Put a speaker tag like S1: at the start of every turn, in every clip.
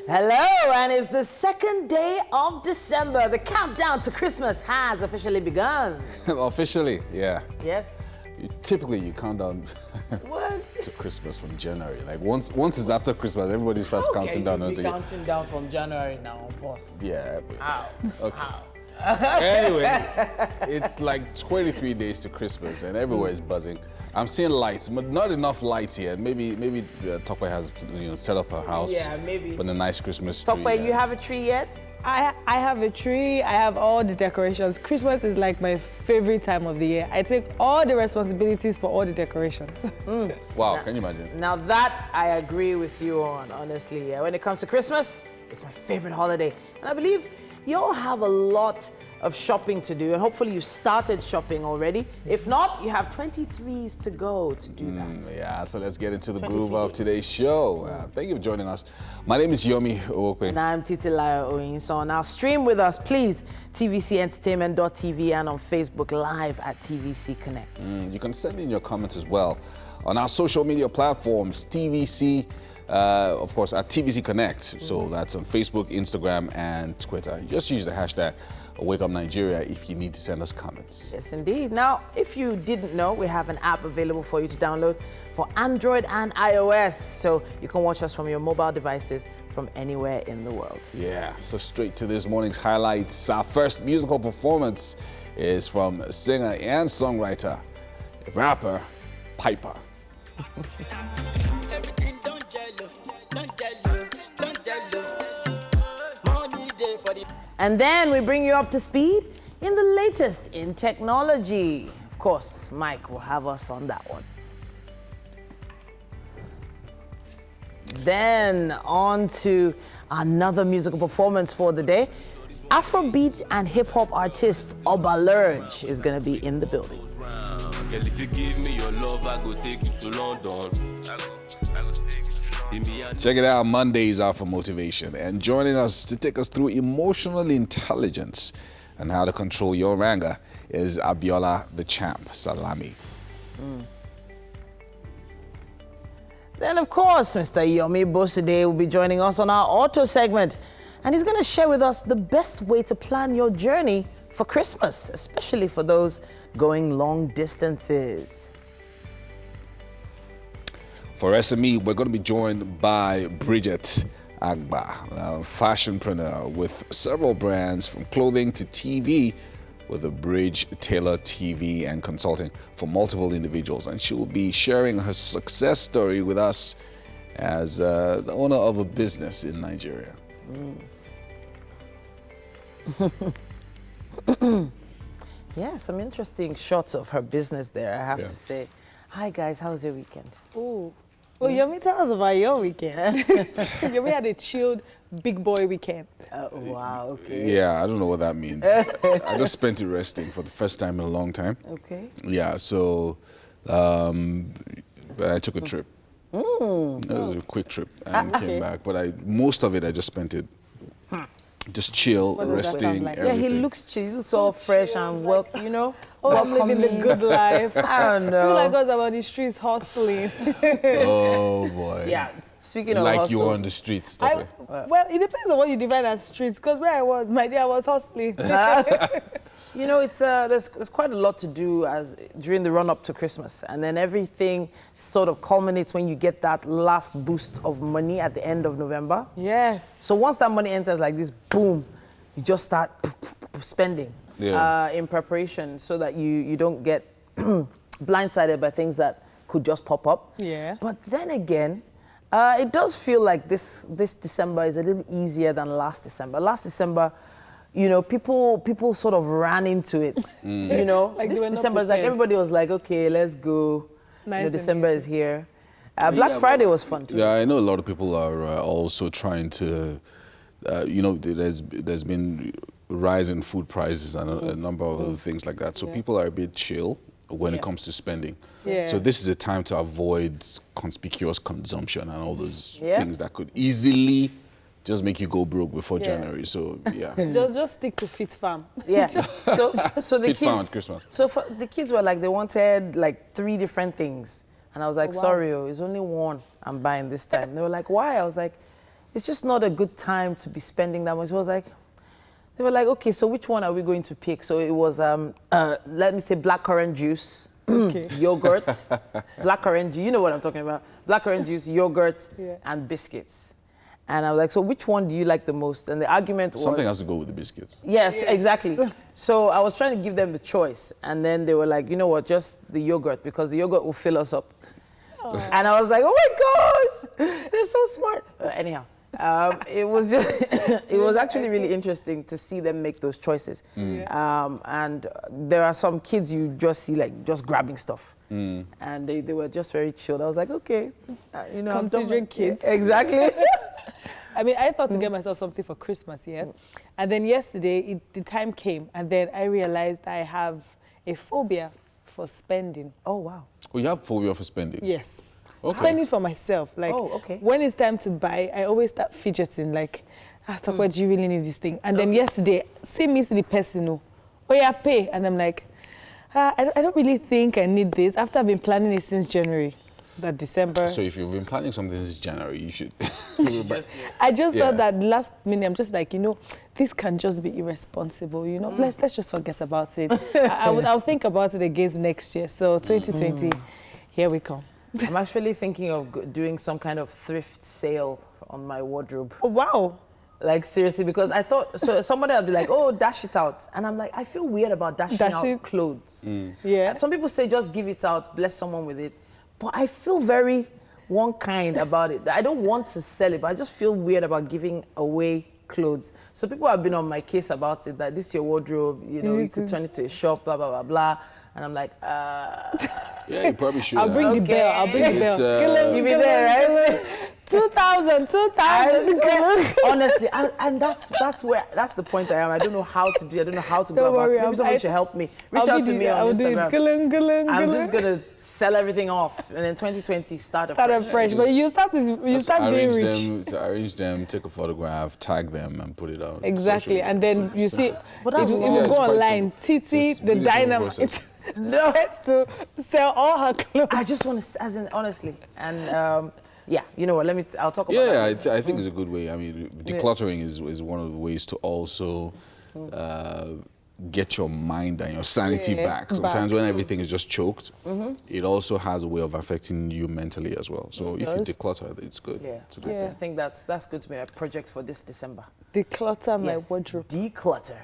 S1: Hello, and it's the second day of December. The countdown to Christmas has officially begun.
S2: Officially, yeah.
S1: Yes.
S2: Typically, you count down
S1: What?
S2: to Christmas from January. Like once it's after Christmas, everybody starts counting down.
S1: Okay, counting down from January now, boss.
S2: Yeah.
S1: Ow.
S2: Okay.
S1: Ow.
S2: Anyway, it's like 23 days to Christmas, and everywhere is buzzing. I'm seeing lights, but not enough lights here. Maybe Tokwe has set up her house.
S1: Yeah, maybe.
S2: With a nice Christmas tree.
S1: Tokwe, you have a tree yet?
S3: I have a tree, I have all the decorations. Christmas is like my favorite time of the year. I take all the responsibilities for all the decorations.
S2: Wow, can you imagine?
S1: Now that I agree with you on, honestly. Yeah. When it comes to Christmas, it's my favorite holiday. And I believe you all have a lot of shopping to do, and hopefully you started shopping already. If not, you have 23s to go to do that.
S2: Yeah, so let's get into the groove of today's show. Thank you for joining us. My name is Yomi Owokwe.
S1: And I'm Titilayo Oyinso. Now stream with us, please, tvcentertainment.tv and on Facebook Live at TVC Connect.
S2: You can send in your comments as well on our social media platforms, TVC, of course, at TVC Connect. So that's on Facebook, Instagram, and Twitter. Just use the hashtag Wake Up Nigeria if you need to send us comments.
S1: Yes, indeed. Now, if you didn't know, we have an app available for you to download for Android and iOS. So you can watch us from your mobile devices from anywhere in the world.
S2: Yeah, so straight to this morning's highlights. Our first musical performance is from singer and songwriter, rapper, Piper.
S1: And then we bring you up to speed in the latest in technology. Of course, Mike will have us on that one. Then on to another musical performance for the day. Afrobeat and hip-hop artist Oberge is going to be in the building.
S4: Girl, if you give me your love, I go take you to London.
S2: Check it out, Mondays are for motivation. And joining us to take us through emotional intelligence and how to control your anger is Abiola the Champ Salami.
S1: Then, of course, Mr. Yomi Boside will be joining us on our auto segment. And he's going to share with us the best way to plan your journey for Christmas, especially for those going long distances.
S2: For SME, we're going to be joined by Bridget Agba, a fashionpreneur with several brands from clothing to TV, with a Bridge Taylor TV and consulting for multiple individuals. And she will be sharing her success story with us as the owner of a business in Nigeria.
S1: Yeah, some interesting shots of her business there, I have to say. Hi, guys. How was your weekend?
S3: Ooh. Well, Yomi, tell us about your weekend. Yomi had a chilled big boy weekend.
S1: Wow, okay.
S2: Yeah, I don't know what that means. I just spent it resting for the first time in a long time.
S1: Okay.
S2: Yeah, so I took a trip. It was a quick trip and came back. But most of it, I just spent it just chill, resting,
S3: like?
S1: Yeah, he looks chill. He looks all fresh and well, you know.
S3: Oh, I'm living the good life.
S1: I don't know.
S3: Feel like us about the streets hustling.
S2: Oh boy.
S1: Yeah, speaking of
S2: like
S1: hustle,
S2: you were on the streets, stop it.
S3: Well, it depends on what you define as streets, because where I was, my dear, I was hustling.
S1: you know, it's there's quite a lot to do during the run-up to Christmas, and then everything sort of culminates when you get that last boost of money at the end of November.
S3: Yes.
S1: So once that money enters like this, boom, you just start spending in preparation so that you don't get blindsided by things that could just pop up.
S3: Yeah.
S1: But then again, it does feel like this December is a little easier than last December. Last December, you know, people sort of ran into it. You know,
S3: Like
S1: this
S3: they were not
S1: December is like
S3: prepared.
S1: everybody was like, okay, let's go.
S3: Nice
S1: You know,
S3: and
S1: December
S3: easy.
S1: is here. Black Friday was fun too.
S2: Yeah, I know a lot of people are also trying to, you know, there's been rise in food prices and a number of other things like that. So people are a bit chill when it comes to spending.
S3: Yeah.
S2: So this is a time to avoid conspicuous consumption and all those
S1: Yeah.
S2: things that could easily just make you go broke before
S3: Yeah.
S2: January. So yeah.
S3: Just stick to Fit Farm.
S1: Yeah. So the
S2: Fit
S1: kids.
S2: Farm at Christmas.
S1: So the kids were like, they wanted like 3 different things, and I was like,
S3: Oh, wow.
S1: sorry, it's only one I'm buying this time. They were like, why? I was like, it's just not a good time to be spending that much. It was like, they were like, okay, so which one are we going to pick? So it was, let me say, blackcurrant juice, yogurt, blackcurrant juice, you know what I'm talking about. Blackcurrant juice, yogurt, and biscuits. And I was like, so which one do you like the most? And the argument was...
S2: Something has to go with the biscuits.
S1: Yes, exactly. So I was trying to give them the choice. And then they were like, you know what, just the yogurt, because the yogurt will fill us up. And I was like, oh my gosh, they're so smart. Anyhow, it was just, it was actually really interesting to see them make those choices. And there are some kids you just see like just grabbing stuff. And they were just very chilled. I was like, okay, you know,
S3: considering kids.
S1: Exactly.
S3: I mean, I thought to get myself something for Christmas, and then yesterday, the time came, and then I realized I have a phobia for spending.
S1: Oh, wow.
S2: Oh, you have phobia for spending?
S3: Yes.
S2: Okay.
S3: Spending for myself. Like, when it's time to buy, I always start fidgeting, like, Tokwe, do you really need this thing? And then yesterday, see me to the person, oh yeah, pay. And I'm like, I don't really think I need this. After I've been planning it since January. That December.
S2: So if you've been planning something since January, you should.
S3: I just felt that last minute, I'm just like, you know, this can just be irresponsible, you know. Let's just forget about it. I'll think about it again next year. So 2020, here we come.
S1: I'm actually thinking of doing some kind of thrift sale on my wardrobe.
S3: Oh, wow.
S1: Like, seriously, because I thought, so somebody would be like, oh, dash it out. And I'm like, I feel weird about dashing out clothes.
S3: Yeah.
S1: Some people say just give it out, bless someone with it. But I feel very one kind about it. I don't want to sell it, but I just feel weird about giving away clothes. So people have been on my case about it, that this is your wardrobe, you know, you could turn it to a shop, blah, blah, blah, blah. And I'm like,
S2: Yeah, you probably should.
S3: I'll bring the bell. I'll bring the bell.
S1: You be there, right?
S3: 2,000.
S1: Honestly, and that's the point I am. I don't know how to do it. I don't know how to go about it. Maybe somebody should help me. Reach out to me on Instagram. I'm just going to sell everything off, and then 2020 start
S3: afresh. But you start being rich.
S2: Arrange them, take a photograph, tag them, and put it out.
S3: Exactly, and then you see, it will go
S2: quite
S3: online. Titi, the dynamite, to sell all her clothes.
S1: I just want to, as in, honestly, and yeah, you know what? I'll talk about that.
S2: Yeah, I think it's a good way. I mean, decluttering is one of the ways to also get your mind and your sanity back. Sometimes when everything is just choked, it also has a way of affecting you mentally as well. So if you declutter, it's good.
S1: Yeah,
S2: it's a good thing.
S1: I think that's good to be a project for this December.
S3: Declutter my wardrobe.
S1: Declutter.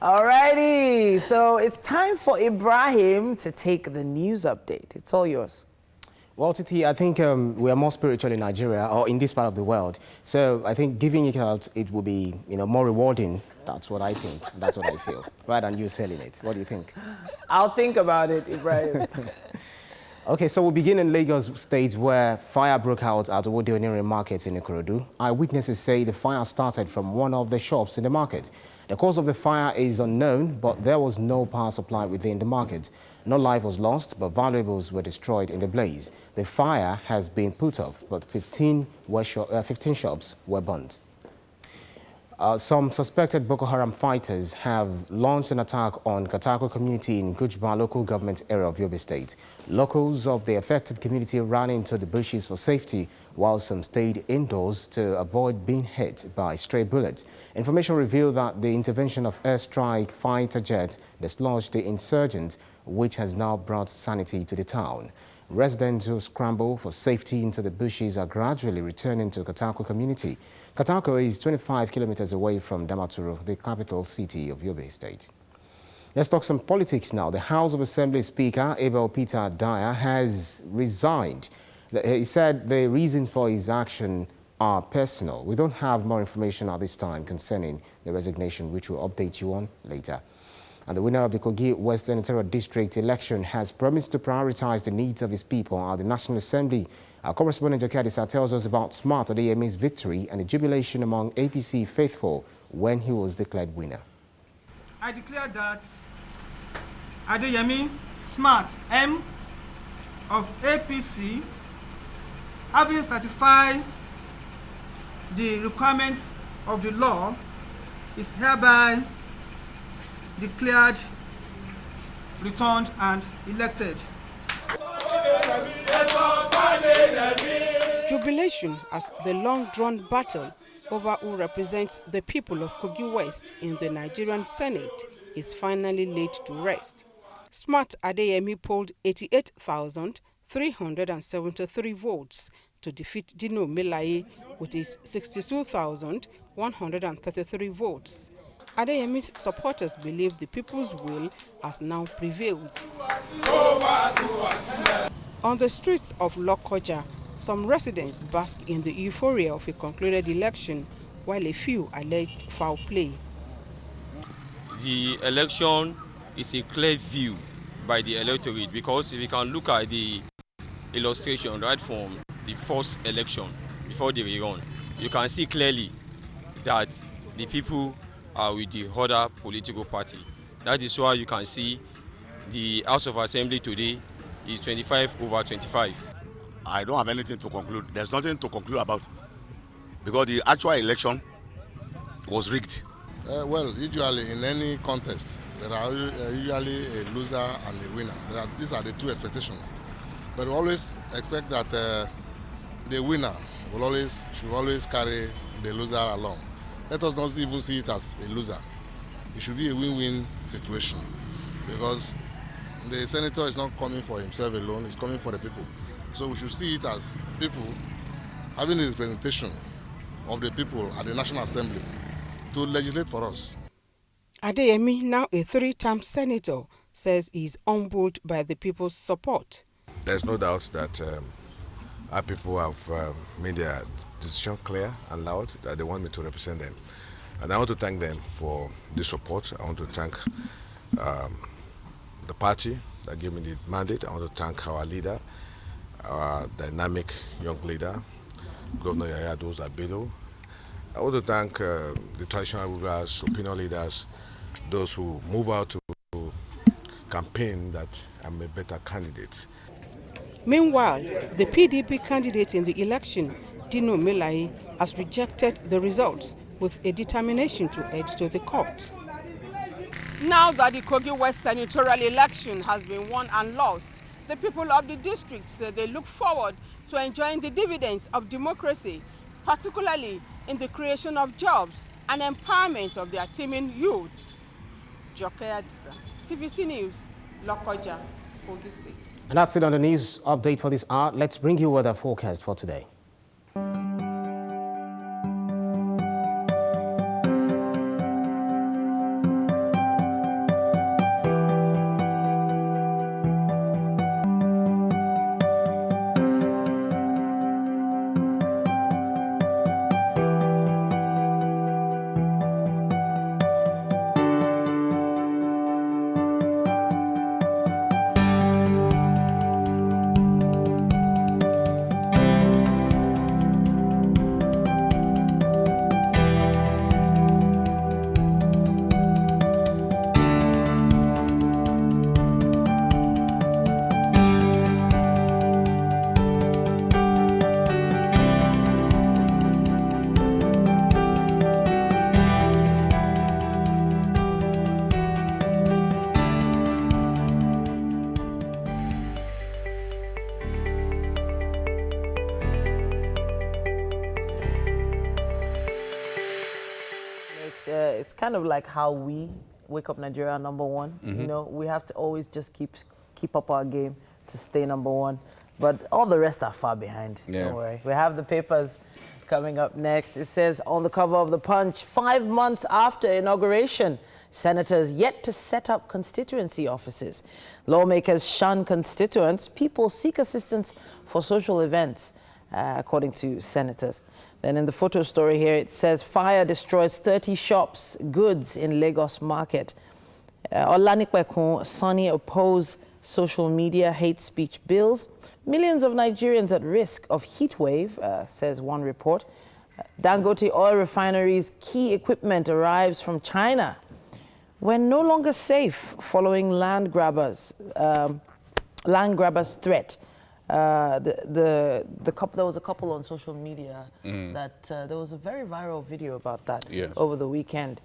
S1: Alrighty, so it's time for Ibrahim to take the news update. It's all yours.
S5: Well, Titi, I think we are more spiritual in Nigeria or in this part of the world. So I think giving it out, it will be, you know, more rewarding. That's what I think. That's what I feel. Rather than you selling it. What do you think?
S1: I'll think about it, Ibrahim.
S5: Okay, so we'll begin in Lagos State, where fire broke out at the Culinary market in Crude. Eyewitnesses say the fire started from one of the shops in the market. The cause of the fire is unknown, but there was no power supply within the market. No life was lost, but valuables were destroyed in the blaze. The fire has been put off, but 15 shops were burnt. Some suspected Boko Haram fighters have launched an attack on Katako community in Gujba local government area of Yobe State. Locals of the affected community ran into the bushes for safety, while some stayed indoors to avoid being hit by stray bullets. Information revealed that the intervention of airstrike fighter jets dislodged the insurgents, which has now brought sanity to the town. Residents who scramble for safety into the bushes are gradually returning to Katako community. Katako is 25 kilometers away from Damaturu, the capital city of Yobe State. Let's talk some politics now. The House of Assembly Speaker, Abel Peter Dyer, has resigned. He said the reasons for his action are personal. We don't have more information at this time concerning the resignation, which we'll update you on later. And the winner of the Kogi Western Senatorial District election has promised to prioritize the needs of his people at the National Assembly. Our correspondent Jokadisa tells us about Smart Adeyemi's victory and the jubilation among APC faithful when he was declared winner.
S6: I declare that Adeyemi Smart M of APC, having satisfied the requirements of the law, is hereby declared, returned, and elected.
S7: Jubilation Speculation as the long-drawn battle over who represents the people of Kogi West in the Nigerian Senate is finally laid to rest. Smart Adeyemi polled 88,373 votes to defeat Dino Melaye with his 62,133 votes. Adeyemi's supporters believe the people's will has now prevailed. On the streets of Lokoja, some residents bask in the euphoria of a concluded election, while a few alleged foul play.
S4: The election is a clear view by the electorate, because if you can look at the illustration right from the first election before the rerun, you can see clearly that the people are with the other political party. That is why you can see the House of Assembly today is 25/25.
S8: I don't have anything to conclude. There's nothing to conclude about, because the actual election was rigged.
S9: Well, usually in any contest, there are usually a loser and a winner. These are the two expectations. But we always expect that the winner should always carry the loser along. Let us not even see it as a loser. It should be a win-win situation, because the senator is not coming for himself alone, he's coming for the people. So we should see it as people having this representation of the people at the National Assembly to legislate for us.
S7: Adeyemi, now a 3-term senator, says he is humbled by the people's support.
S10: There's no doubt that our people have made their decision clear and loud that they want me to represent them. And I want to thank them for the support. I want to thank the party that gave me the mandate. I want to thank our leader, our dynamic young leader, Governor Yaya Bello. I want to thank the traditional rulers, opinion leaders, those who move out to campaign that I'm a better candidate.
S7: Meanwhile, the PDP candidate in the election, Dino Melaye, has rejected the results with a determination to head to the court. Now that the Kogi West senatorial election has been won and lost, the people of the district say they look forward to enjoying the dividends of democracy, particularly in the creation of jobs and empowerment of their teeming youths. Joke Adisa, TVC News, Lokoja, Kogi State.
S5: And that's it on the news update for this hour. Let's bring you weather forecast for today.
S1: It's kind of like how we wake up Nigeria #1. You know, we have to always just keep up our game to stay #1. But all the rest are far behind.
S2: Yeah.
S1: Don't worry. We have the papers coming up next. It says on the cover of the Punch, 5 months after inauguration, senators yet to set up constituency offices. Lawmakers shun constituents. People seek assistance for social events, according to senators. Then in the photo story here, it says fire destroys 30 shops, goods in Lagos market. Olanikwekun, Sani oppose social media hate speech bills. Millions of Nigerians at risk of heat wave, says one report. Dangote oil refinery's key equipment arrives from China. We're no longer safe following land grabbers' threat. There was a couple on social media that there was a very viral video about that over the weekend.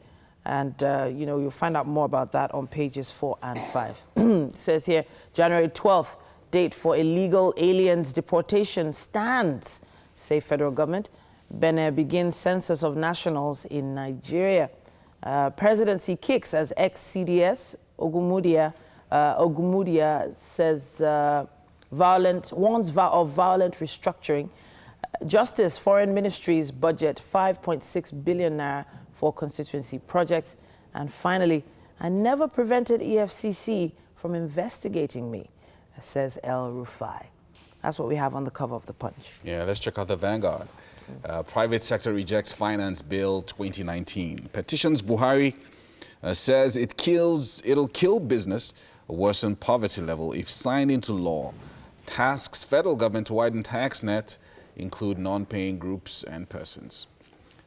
S1: And, you know, you'll find out more about that on pages 4 and 5. It says here, January 12th, date for illegal aliens deportation stands. say federal government. Benin begins census of nationals in Nigeria. Presidency kicks as ex-CDS Ogumudia says warns of violent restructuring. Justice, Foreign Ministry's budget 5.6 billion naira for constituency projects. And finally, I never prevented EFCC from investigating me, says El Rufai. That's what we have on the cover of the Punch.
S2: Yeah, let's check out the Vanguard. Private sector rejects finance bill 2019. Petitions Buhari says it'll kill business, worsen poverty level if signed into law. Tasks federal government to widen tax net, include non-paying groups and persons.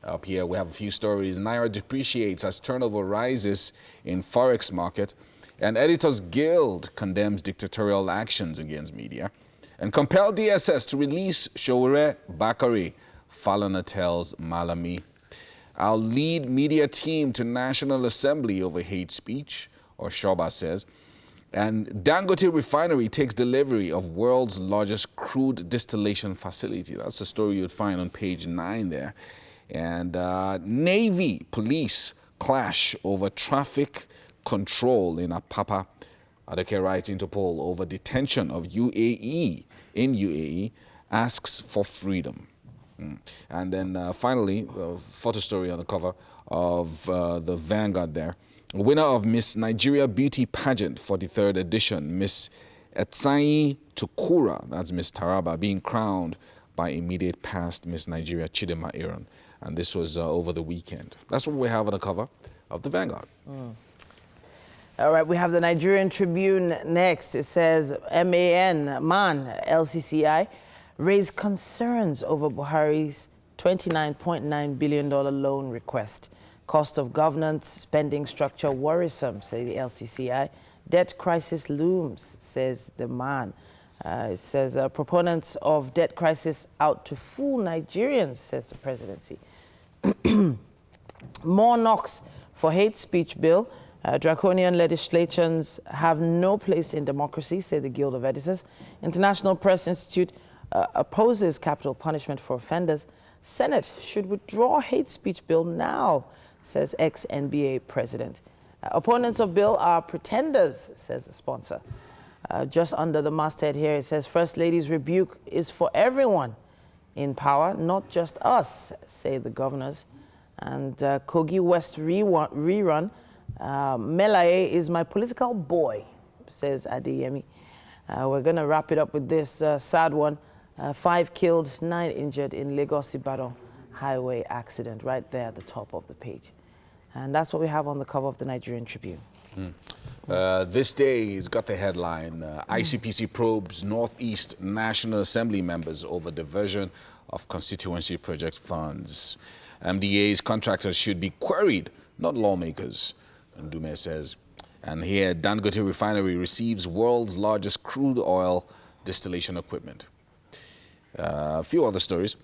S2: Up here we have a few stories. Naira depreciates as turnover rises in forex market, and Editors Guild condemns dictatorial actions against media, and compel DSS to release Showore Bakari, Falana tells Malami. I'll lead media team to National Assembly over hate speech, or Shoba says. And Dangote Refinery takes delivery of world's largest crude distillation facility. That's a story you'd find on page 9 there. And Navy police clash over traffic control in Apapa. Adeke writes Interpol over detention of UAE, asks for freedom. And then finally, a photo story on the cover of the Vanguard there. Winner of Miss Nigeria Beauty Pageant 43rd edition, Miss Etsayi Tukura, that's Miss Taraba, being crowned by immediate past Miss Nigeria Chidema Aaron. And this was over the weekend. That's what we have on the cover of the Vanguard.
S1: All right, we have the Nigerian Tribune next. It says MAN, LCCI, raised concerns over Buhari's $29.9 billion loan request. Cost of governance, spending structure worrisome, say the LCCI. Debt crisis looms, says the MAN. It says proponents of debt crisis out to fool Nigerians, says the presidency. More knocks for hate speech bill. Draconian legislations have no place in democracy, say the Guild of Editors. International Press Institute opposes capital punishment for offenders. Senate should withdraw hate speech bill now, says ex-NBA president. Opponents of bill are pretenders, says the sponsor. Just under the masthead here, it says First Lady's rebuke is for everyone in power, not just us, say the governors. And Kogi West rerun, Melaye is my political boy, says Adeyemi. We're going to wrap it up with this sad one. 5 killed, 9 injured in Lagos-Ibadan highway accident, right there at the top of the page. And that's what we have on the cover of the Nigerian Tribune.
S2: This day has got the headline, ICPC probes Northeast National Assembly members over diversion of constituency project funds. MDA's contractors should be queried, not lawmakers, Ndume says. And here, Dangote Refinery receives world's largest crude oil distillation equipment. A few other stories.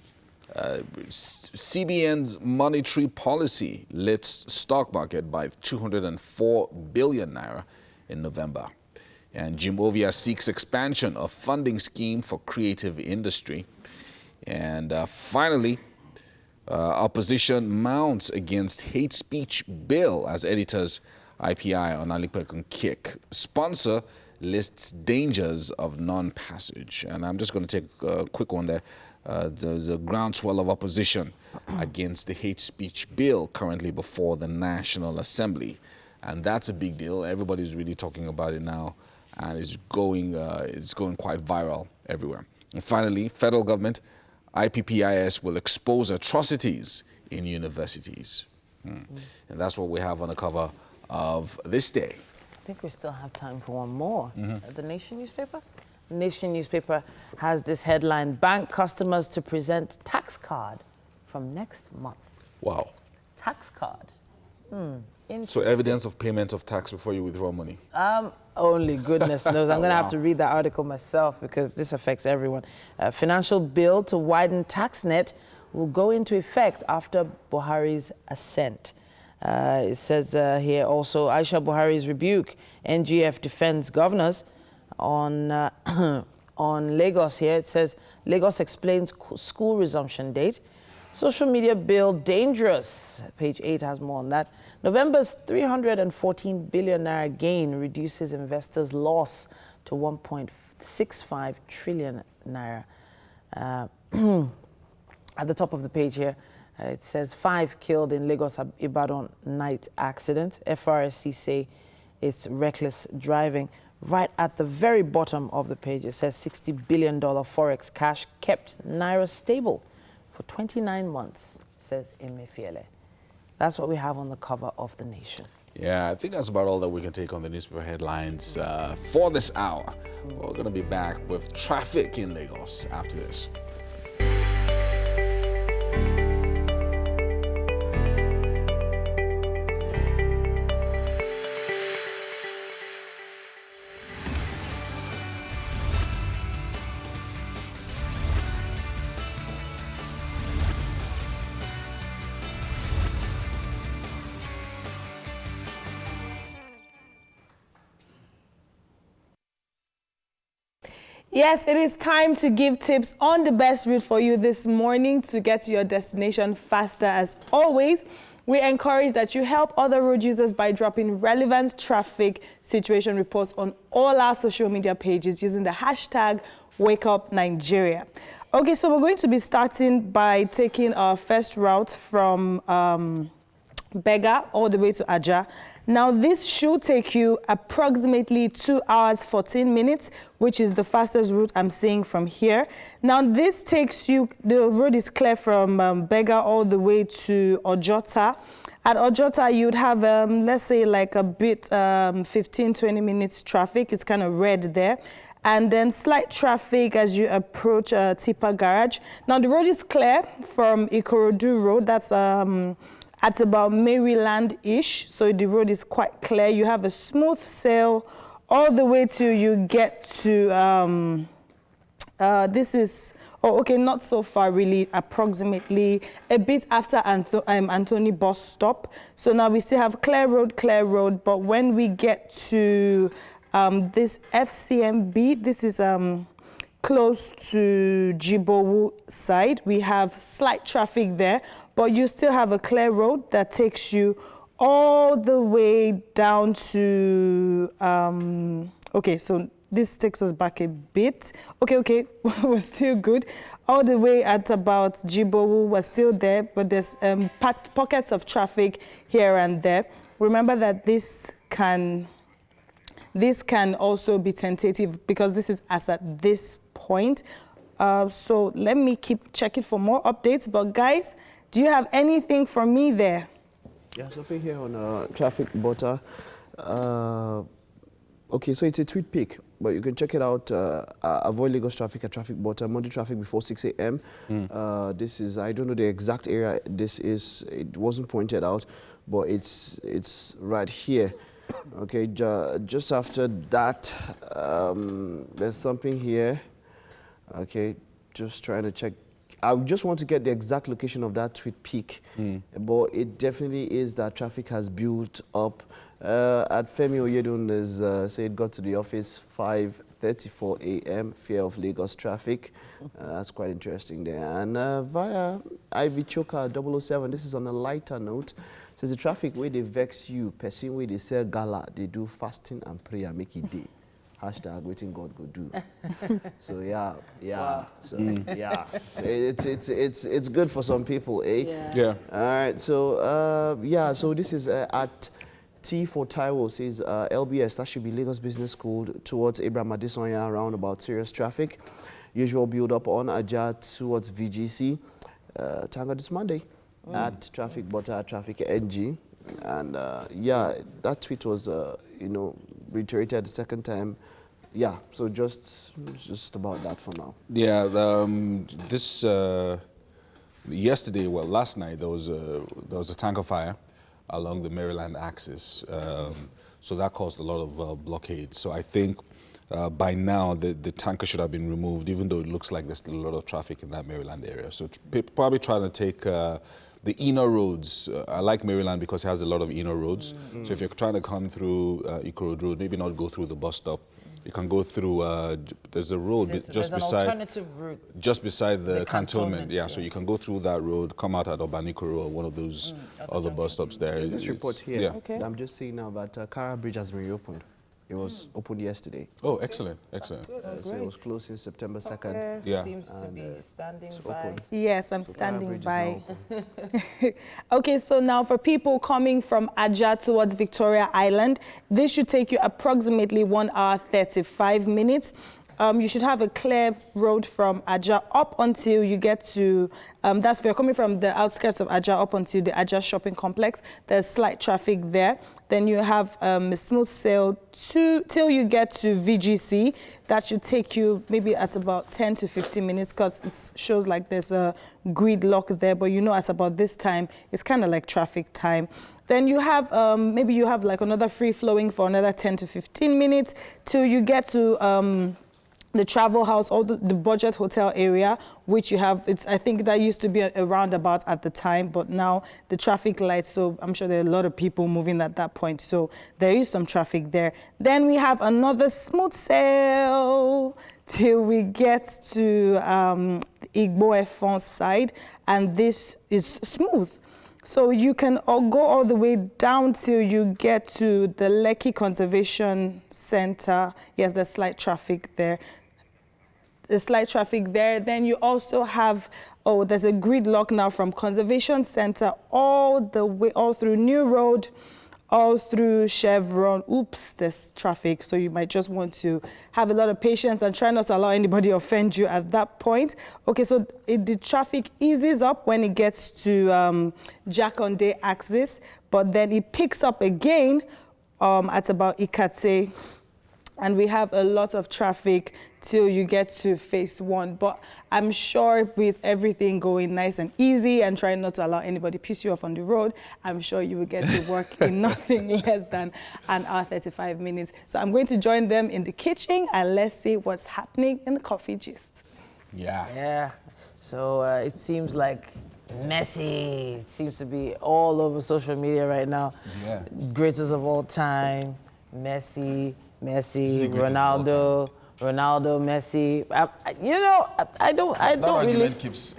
S2: CBN's monetary policy lifts stock market by 204 billion naira in November. And Jim Ovia seeks expansion of funding scheme for creative industry. And finally, opposition mounts against hate speech bill as editors IPI on Alipekun kick. Sponsor lists dangers of non-passage. And I'm just going to take a quick one there. There's a groundswell of opposition against the hate speech bill currently before the National Assembly. And that's a big deal. Everybody's really talking about it now, and it's going quite viral everywhere. And finally, federal government, IPPIS will expose atrocities in universities. And that's what we have on the cover of this day.
S1: I think we still have time for one more. The Nation newspaper? The Nation newspaper has this headline, bank customers to present tax card from next month.
S2: Wow.
S1: Tax card.
S2: So evidence of payment of tax before you withdraw money?
S1: Only goodness knows. I'm going to have to read that article myself because this affects everyone. A financial bill to widen tax net will go into effect after Buhari's assent. It says here also, Aisha Buhari's rebuke, NGF defends governors on on Lagos here. It says, Lagos explains school resumption date. Social media bill dangerous. Page 8 has more on that. November's 314 billion naira gain reduces investors' loss to 1.65 trillion naira. At the top of the page here, it says 5 killed in Lagos Ibadan night accident. FRSC say it's reckless driving. Right at the very bottom of the page, it says $60 billion forex cash kept naira stable for 29 months, says Emefiele. That's what we have on the cover of The Nation.
S2: Yeah, I think that's about all that we can take on the newspaper headlines for this hour. We're going to be back with traffic in Lagos after this.
S3: Yes, it is time to give tips on the best route for you this morning to get to your destination faster. As always, we encourage that you help other road users by dropping relevant traffic situation reports on all our social media pages using the hashtag WakeUpNigeria. Okay, so we're going to be starting by taking our first route from Bega all the way to Aja. Now, this should take you approximately 2 hours, 14 minutes, which is the fastest route I'm seeing from here. Now, this takes you, the road is clear from Bega all the way to Ojota. At Ojota, you'd have, let's say, like a bit 15, 20 minutes traffic. It's kind of red there. And then slight traffic as you approach Tipa Garage. Now, the road is clear from Ikorodu Road. That's at about Maryland-ish, so the road is quite clear. You have a smooth sail all the way till you get to, this is, oh, okay, not so far really, approximately a bit after Anthony bus stop. So now we still have clear road, but when we get to this FCMB, this is close to Jibowu side. We have slight traffic there, but you still have a clear road that takes you all the way down to, okay, so this takes us back a bit. Okay, we're still good. All the way at about Jibowu, we're still there, but there's pockets of traffic here and there. Remember that this can also be tentative because this is as at this point. So let me keep checking for more updates. But guys, do you have anything for me there?
S11: Yeah, something here on traffic butter. Okay, so it's a tweet pick, but you can check it out. Avoid Lagos traffic at traffic butter. Monday traffic before 6 a.m. This is, I don't know the exact area this is. It wasn't pointed out, but it's right here. Okay, just after that, there's something here. Okay, just trying to check. I just want to get the exact location of that tweet peak, but it definitely is that traffic has built up. At Femi Oyedun, there's say it got to the office 5:34 a.m. Fear of Lagos traffic. That's quite interesting there. And via Ivy Choka 007, this is on a lighter note. So the traffic where they vex you, person where they sell gala, they do fasting and prayer, make it day. Hashtag waiting God go do. So yeah. Wow. So yeah, it's good for some people, eh?
S2: Yeah.
S11: All right. So yeah. So this is at T for Taiwo says LBS. That should be Lagos Business School towards Abraham Adesanya around about serious traffic. Usual build up on Ajah towards VGC. Tanga this Monday at traffic butter traffic NG. And yeah, that tweet was reiterated the second time. Yeah, so just about that for now.
S2: Yeah, yesterday, well, last night, there was a tanker fire along the Maryland axis. So that caused a lot of blockades. So I think by now the tanker should have been removed, even though it looks like there's still a lot of traffic in that Maryland area. So probably trying to take the inner roads. I like Maryland because it has a lot of inner roads. So if you're trying to come through Ikorodu Road, maybe not go through the bus stop. You can go through, there's a road
S1: There's an alternative route.
S2: Just beside the cantonment. Yeah,
S1: yeah,
S2: so you can go through that road, come out at Obanikoro or one of those other bus stops there.
S11: This report here,
S2: yeah.
S3: Okay.
S11: I'm just seeing now that Kara Bridge has been reopened. It was opened yesterday.
S2: Oh, excellent, excellent.
S11: So it was closed since September 2nd.
S2: Yeah.
S1: Seems to be standing by.
S11: open.
S3: Yes, I'm
S11: So Kara
S3: standing
S11: Bridge is
S3: by.
S11: now open.
S3: Okay, so now for people coming from Aja towards Victoria Island, this should take you approximately 1 hour 35 minutes. You should have a clear road from Aja up until you get to, that's if you're coming from the outskirts of Aja up until the Aja shopping complex. There's slight traffic there. Then you have a smooth sail till you get to VGC. That should take you maybe at about 10 to 15 minutes because it shows like there's a gridlock there, but you know at about this time, it's kind of like traffic time. Then you have, maybe you have like another free flowing for another 10 to 15 minutes till you get to the travel house or the budget hotel area, which you have, I think that used to be a roundabout at the time, but now the traffic lights, so I'm sure there are a lot of people moving at that point, so there is some traffic there. Then we have another smooth sail till we get to Igbo Efon side, and this is smooth. So you can go all the way down till you get to the Lekki Conservation Center. Yes, there's slight traffic there. Then you also have, there's a gridlock now from Conservation Center all through New Road, all through Chevron. Oops, there's traffic. So you might just want to have a lot of patience and try not to allow anybody to offend you at that point. Okay, so the traffic eases up when it gets to Jakonde axis, but then it picks up again at about Ikate. And we have a lot of traffic till you get to phase 1. But I'm sure with everything going nice and easy and trying not to allow anybody piss you off on the road, I'm sure you will get to work in nothing less than 1 hour 35 minutes. So I'm going to join them in the kitchen and let's see what's happening in the coffee gist.
S2: Yeah.
S1: Yeah. So it seems like Messi. It seems to be all over social media right now.
S2: Yeah.
S1: Greatest of all time, Messi,
S2: the greatest
S1: Ronaldo, Messi. I don't really.
S2: It keeps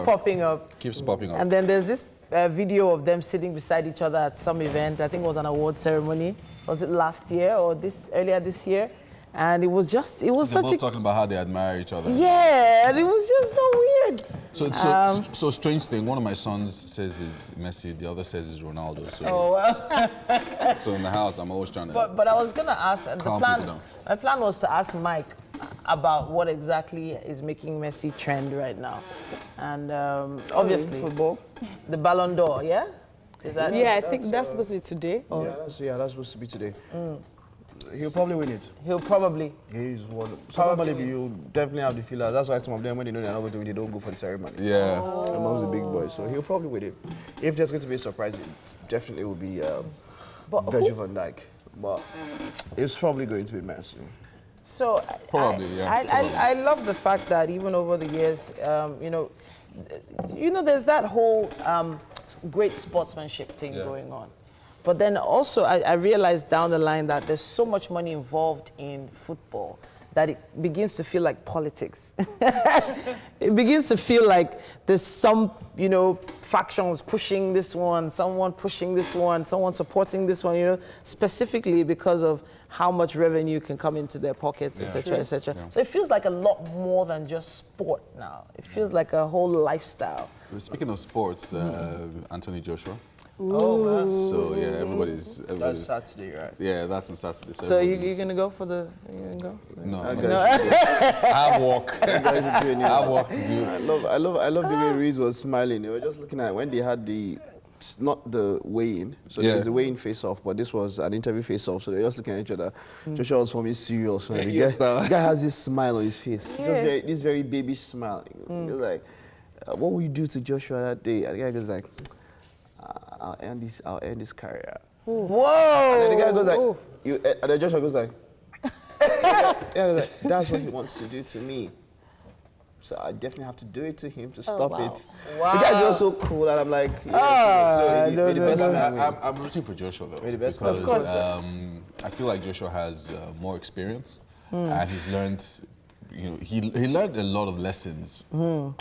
S1: popping up.
S2: Keeps popping up.
S1: And then there's this video of them sitting beside each other at some event. I think it was an award ceremony. Was it last year or earlier this year? And it was such
S2: both talking about how they admire each other.
S1: Yeah, and it was just so weird.
S2: So strange thing. One of my sons says is Messi, the other says is Ronaldo. So, so in the house, I'm always trying to.
S1: But I was gonna ask. My plan was to ask Mike about what exactly is making Messi trend right now, and obviously
S11: football,
S1: the Ballon d'Or. Yeah, is that?
S3: Yeah, I think that's supposed to be today. Or?
S11: Yeah, that's supposed to be today. He'll probably win it.
S1: He'll probably.
S11: He's one. Normally, you definitely have the feelers. That's why some of them, when they know they're not going to win, they don't go for the ceremony.
S2: Yeah.
S11: Amongst the big boys. So he'll probably win it. If there's going to be a surprise, it definitely will be Virgil van Dijk. But it's probably going to be Messi.
S1: So
S2: probably,
S1: I love the fact that even over the years, there's that whole great sportsmanship thing going on. But then also I realized down the line that there's so much money involved in football that it begins to feel like politics. It begins to feel like there's some, factions pushing this one, someone pushing this one, someone supporting this one, specifically because of how much revenue can come into their pockets, et cetera, et cetera. Yeah. So it feels like a lot more than just sport now. It feels like a whole lifestyle.
S2: Speaking of sports, Anthony Joshua.
S1: Oh,
S2: so yeah, everybody's.
S11: That's Saturday, right?
S2: Yeah, that's on Saturday.
S1: So you're gonna go for the? You gonna go?
S2: No,
S11: I
S2: have work. I have work to do.
S11: I love the way Reese was smiling. They were just looking at when they had not the weigh-in. So there's a weigh-in face-off, but this was an interview face-off. So they're just looking at each other. Joshua was for me serious. The guy has this smile on his face, just this very baby smile. He's like, "What will you do to Joshua that day?" And the guy goes like, I'll end this career.
S1: Whoa!
S11: And then the guy goes like, and then Joshua goes like, that's what he wants to do to me. So I definitely have to do it to him to stop it. Wow. The guy's just so cool, and I'm like,
S2: I'm rooting for Joshua though.
S11: The best
S2: because I feel like Joshua has more experience. and he's learned, you know, he learned a lot of lessons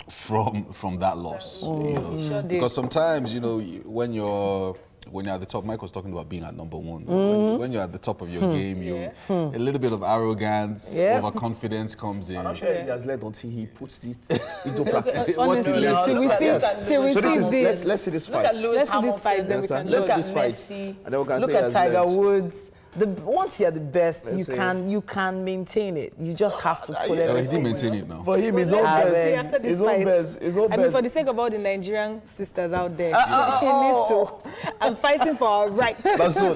S2: from that loss. You know,
S3: Sure did.
S2: because sometimes, you know, when you're at the top, Mike was talking about being at number one. When you're at the top of your game, a little bit of arrogance, overconfidence comes in.
S11: I'm not sure he has learned until he puts it into practice.
S3: Honestly, till we see this.
S11: Let's see this fight.
S1: Look at Lewis Hamilton.
S11: Let's see this fight.
S1: Messi.
S11: And then we can
S1: Look
S11: say he
S1: at
S11: has
S1: Tiger
S11: learned.
S1: Woods. Once you're the best,
S11: Let's see.
S1: you can maintain it. You just have to put
S2: He
S1: everything.
S2: didn't maintain it now.
S11: For him, his own best. His own best. His own
S3: I mean,
S11: best.
S3: for the sake of all the Nigerian sisters out there, he needs to. I'm fighting for our right.
S11: That's so.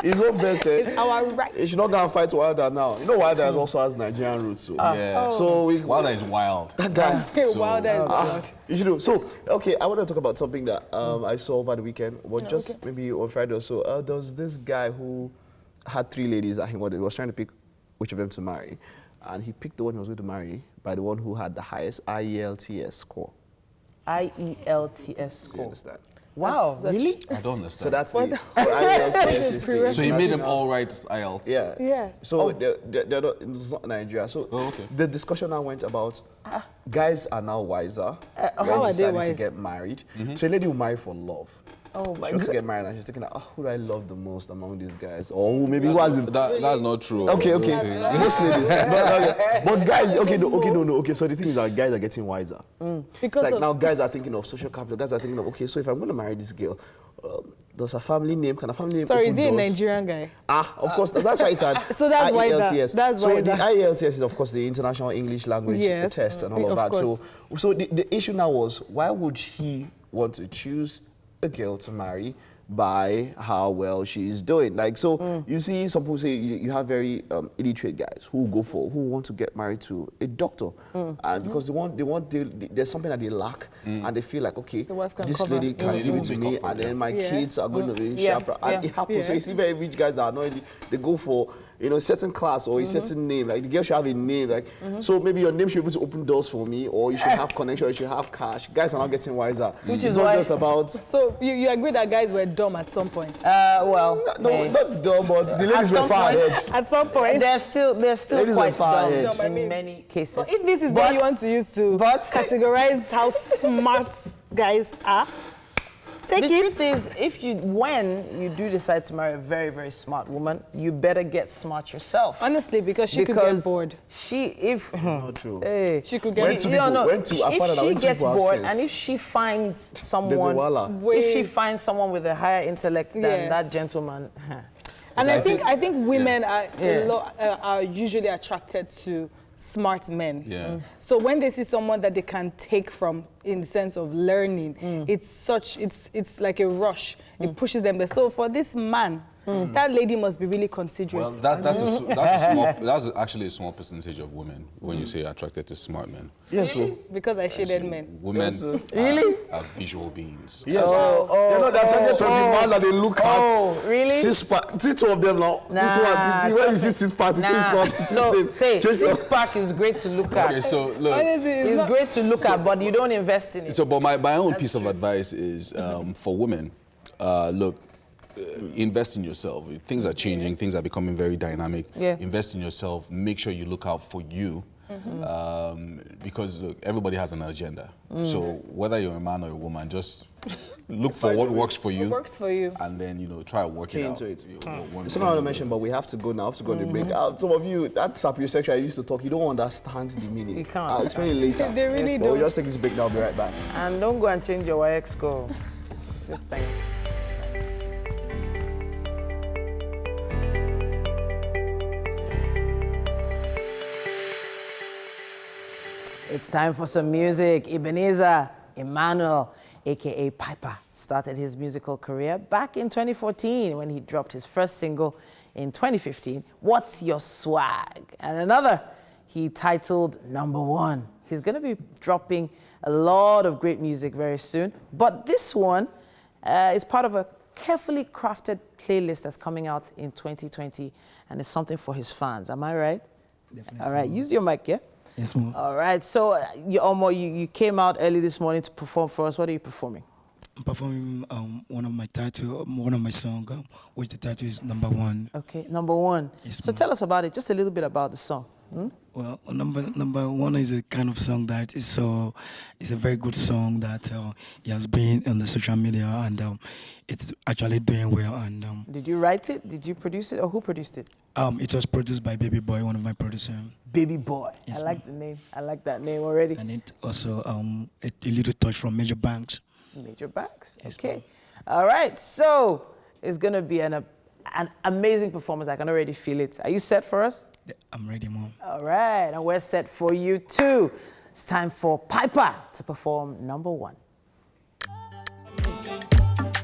S11: His own best.
S3: Our right.
S11: He should not go and fight Wilder now. You know Wilder also has Nigerian roots. So.
S2: Yeah.
S11: So
S2: Wilder is wild.
S11: that guy.
S3: Wilder is wild.
S11: You should do. So, okay, I want to talk about something that I saw over the weekend. Well, just maybe on Friday or so. There was this guy who had 3 ladies that he was trying to pick which of them to marry. And he picked the one he was going to marry by the one who had the highest IELTS score.
S1: IELTS
S11: Do you
S1: score.
S11: understand?
S1: Wow, really?
S2: I don't
S11: So
S2: understand.
S11: that's it. IELTS is the
S2: So he made them
S11: international-
S2: all write IELTS?
S11: Yeah.
S3: Yeah.
S11: So they're not, it's not Nigeria. So the discussion now went about guys are now wiser
S3: how
S11: when
S3: are they
S11: deciding to
S3: wise?
S11: get married. So a lady will marry for love.
S1: Oh my
S11: She wants to
S1: God.
S11: get married and she's thinking, who do I love the most among these guys? Or who maybe who has the...
S2: That's not true.
S11: Okay. Most ladies. But guys, okay. So the thing is that guys are getting wiser.
S3: Because
S11: It's like now guys are thinking of social capital. Guys are thinking of, okay, so if I'm going to marry this girl, does her family name, can her family name
S3: Sorry,
S11: open
S3: is he a
S11: doors?
S3: Nigerian guy?
S11: Of course, that's why it's at
S3: So that's why
S11: IELTS.
S3: that's
S11: so
S3: why
S11: the
S3: that-
S11: IELTS is, of course, the International English Language
S3: Yes,
S11: Test and all
S3: of
S11: of that.
S3: course.
S11: So the issue now was, why would he want to choose a girl to marry by how well she's doing? Like, so you see some people say you have very illiterate guys who want to get married to a doctor, and because there's something that they lack, and they feel like, okay,
S3: The wife can
S11: this
S3: cover.
S11: lady can give it to me, and then my kids are going to be sharper. And it happens. So you see very rich guys that are not, they go for, you know, a certain class or a certain name. Like the girl should have a name. Like so maybe your name should be able to open doors for me, or you should have connection, or you should have cash. Guys are not getting wiser.
S1: Which
S11: It's
S1: is
S11: not
S1: why-
S11: just about
S3: So you agree that guys were dumb at some point?
S1: Well,
S11: no, not dumb, but the ladies were
S1: some
S11: far
S1: point-
S11: ahead.
S3: At some point.
S1: they're still
S11: Ladies were
S1: quite
S11: far
S1: dumb
S11: ahead.
S1: in many cases.
S3: So if this is what you want to use to categorize how smart guys are, take
S1: The
S3: it.
S1: truth is, when you do decide to marry a very, very smart woman, you better get smart yourself.
S3: Honestly, because she could
S1: Because
S3: get bored.
S11: Not true.
S1: Hey,
S3: She could get
S11: When two people- when two- I found out
S1: if
S11: that
S1: she
S11: when two
S1: gets
S11: people have
S1: bored,
S11: sense,
S1: and if she finds someone,
S11: wala.
S1: if she
S3: Wait.
S1: finds someone with a higher intellect than
S3: Yes.
S1: that gentleman,
S3: And I think women
S1: Yeah.
S3: are usually attracted to smart men.
S2: Yeah.
S3: So when they see someone that they can take from in the sense of learning, it's like a rush. It pushes them there. So for this man, that lady must be really considerate.
S2: Well, that's actually a small percentage of women when you say attracted to smart men.
S11: Yes, so.
S3: Because I shaded men.
S2: Women
S11: Yes,
S1: Really?
S2: are visual beings.
S11: Yes. They're not attracted to the man that they look at.
S1: Oh, really?
S11: Six pack. See two of them now. This one, when you see six pack, it is not. It is
S1: So
S11: name.
S1: say
S11: Change your-
S1: six pack is great to look at.
S2: Okay, so look.
S3: Honestly,
S1: It's great to look at, but you don't invest in it.
S2: So, but my own piece of advice is for women, look, invest in yourself. Things are changing. Things are becoming very dynamic.
S1: Yeah.
S2: Invest in yourself. Make sure you look out for you. Because look, everybody has an agenda. So whether you're a man or a woman, just look for what works for you.
S3: What works for you.
S2: And then, try to work it out.
S11: into it.
S2: One-
S11: Something I want to mention, but we have to go now. I have to go on the break. Some of you, that sapiosexual I used to talk, you don't understand the meaning.
S1: You can't
S11: I'll explain it later.
S3: They really
S11: But
S3: don't.
S11: we'll just take this break now. I'll be right back.
S1: And don't go and change your YX score. Just saying. It's time for some music. Ebenezer Emmanuel, aka Piper, started his musical career back in 2014 when he dropped his first single in 2015, What's Your Swag? And another he titled Number One. He's going to be dropping a lot of great music very soon, but this one is part of a carefully crafted playlist that's coming out in 2020, and it's something for his fans. Am I right?
S12: Definitely.
S1: All right, use your mic, yeah?
S12: Yes, ma'am.
S1: All right, so you came out early this morning to perform for us. What are you performing?
S12: I'm performing one of my songs, which the title is Number One.
S1: Okay, Number One.
S12: Yes,
S1: So
S12: ma'am.
S1: tell us about it, just a little bit about the song.
S12: Well, number one is a kind of song that is it's a very good song that he has been on the social media, and it's actually doing well. And
S1: did you write it? Did you produce it, or who produced it?
S12: It was produced by Baby Boy, one of my producers.
S1: Baby Boy.
S12: Yes,
S1: I like the name. I like that name already.
S12: And it also a little touch from Major Banks.
S1: Major Banks.
S12: Yes,
S1: Okay. All right. So it's gonna be an amazing performance. I can already feel it. Are you set for us?
S12: I'm ready, Mom.
S1: All right, and we're set for you too. It's time for Piper to perform number 1.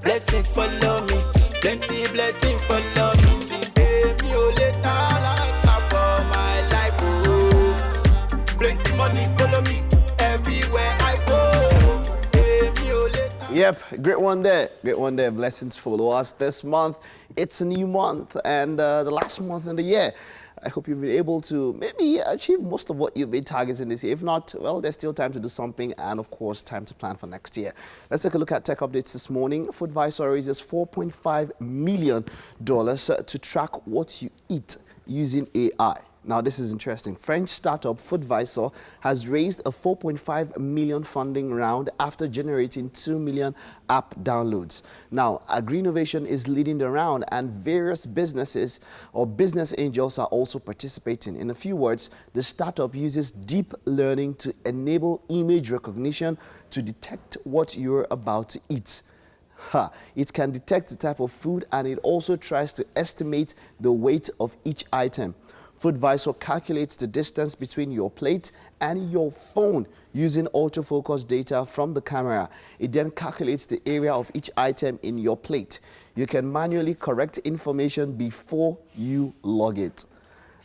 S13: Blessing follow me, plenty blessing follow me. Me ole talaka for my life, oh. Plenty money follow me everywhere I go. Me ole.
S11: Yep, great one there. Great one there. Blessings follow us this month. It's a new month and the last month in the year. I hope you've been able to maybe achieve most of what you've been targeting this year. If not, well, there's still time to do something and, of course, time to plan for next year. Let's take a look at tech updates this morning. Foodvisor raises $4.5 million to track what you eat using AI. Now, this is interesting. French startup Foodvisor has raised a $4.5 million funding round after generating 2 million app downloads. Now, Agri-Innovation is leading the round, and various businesses or business angels are also participating. In a few words, the startup uses deep learning to enable image recognition to detect what you're about to eat. It can detect the type of food, and it also tries to estimate the weight of each item. Foodvisor calculates the distance between your plate and your phone using autofocus data from the camera. It then calculates the area of each item in your plate. You can manually correct information before you log it.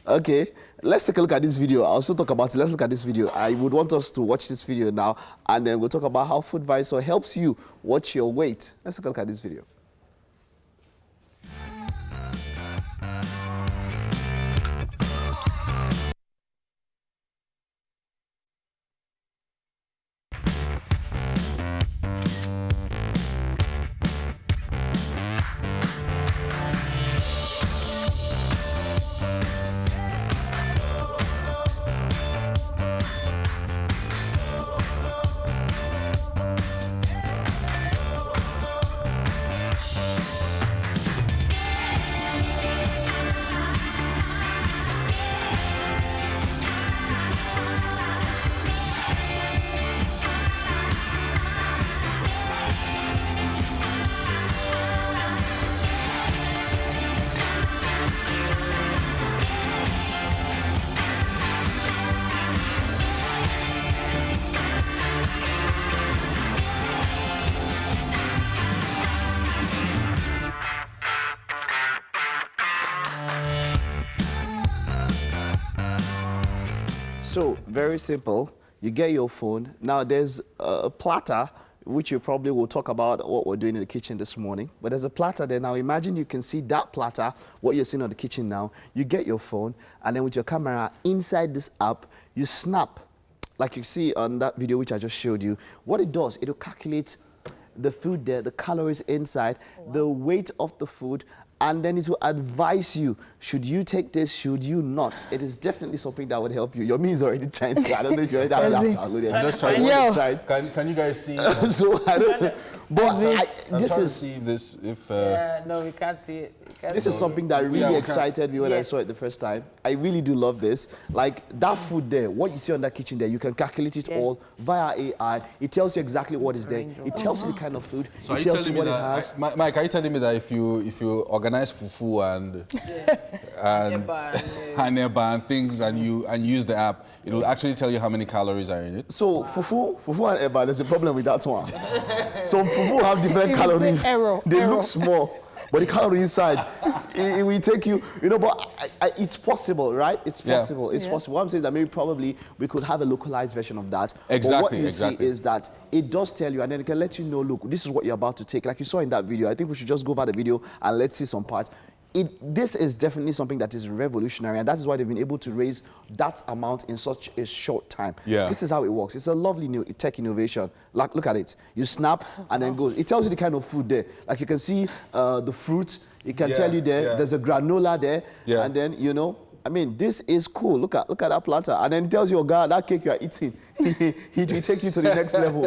S11: Okay, let's take a look at this video. I'll also talk about it. Let's look at this video. I would want us to watch this video now, and then we'll talk about how Foodvisor helps you watch your weight. Let's take a look at this video. So, very simple. You get your phone. Now, there's a platter, which you probably will talk about what we're doing in the kitchen this morning. But there's a platter there. Now, imagine you can see that platter, what you're seeing on the kitchen now. You get your phone, and then with your camera inside this app, you snap, like you see on that video which I just showed you. What it does, it'll calculate the food there, the calories inside, the weight of the food, and then it will advise you, should you take this, should you not? It is definitely something that would help you. Your me is already trying to, I don't know if you're already downloaded.
S2: I'm just trying to Can you guys see?
S11: So I don't know. But this is...
S2: see if this, if...
S1: yeah, no, we can't see it.
S11: This is something that really excited me when I saw it the first time. I really do love this. Like that food there, what you see on that kitchen there, you can calculate it all via AI. It tells you exactly what is there. It tells you the kind of food.
S2: So
S11: it tells you what it has.
S2: Mike, are you telling me that if you organize fufu and eba and things and you use the app, it will actually tell you how many calories are in it?
S11: So fufu and eba, there's a problem with that one. So fufu have different calories. They look small. But the calorie inside, it will take you, but it's possible, right? It's possible. It's possible. What I'm saying is that maybe probably we could have a localized version of that.
S2: Exactly.
S11: But what you see is that it does tell you, and then it can let you know, look, this is what you're about to take. Like you saw in that video. I think we should just go over the video and let's see some parts. This is definitely something that is revolutionary, and that is why they've been able to raise that amount in such a short time.
S2: Yeah.
S11: This is how it works. It's a lovely new tech innovation. Like, look at it. You snap and then go. It tells you the kind of food there. Like you can see the fruit. It can tell you there's a granola there, and then, I mean, this is cool. Look at that platter. And then it tells you, oh God, that cake you are eating, it will take you to the next level.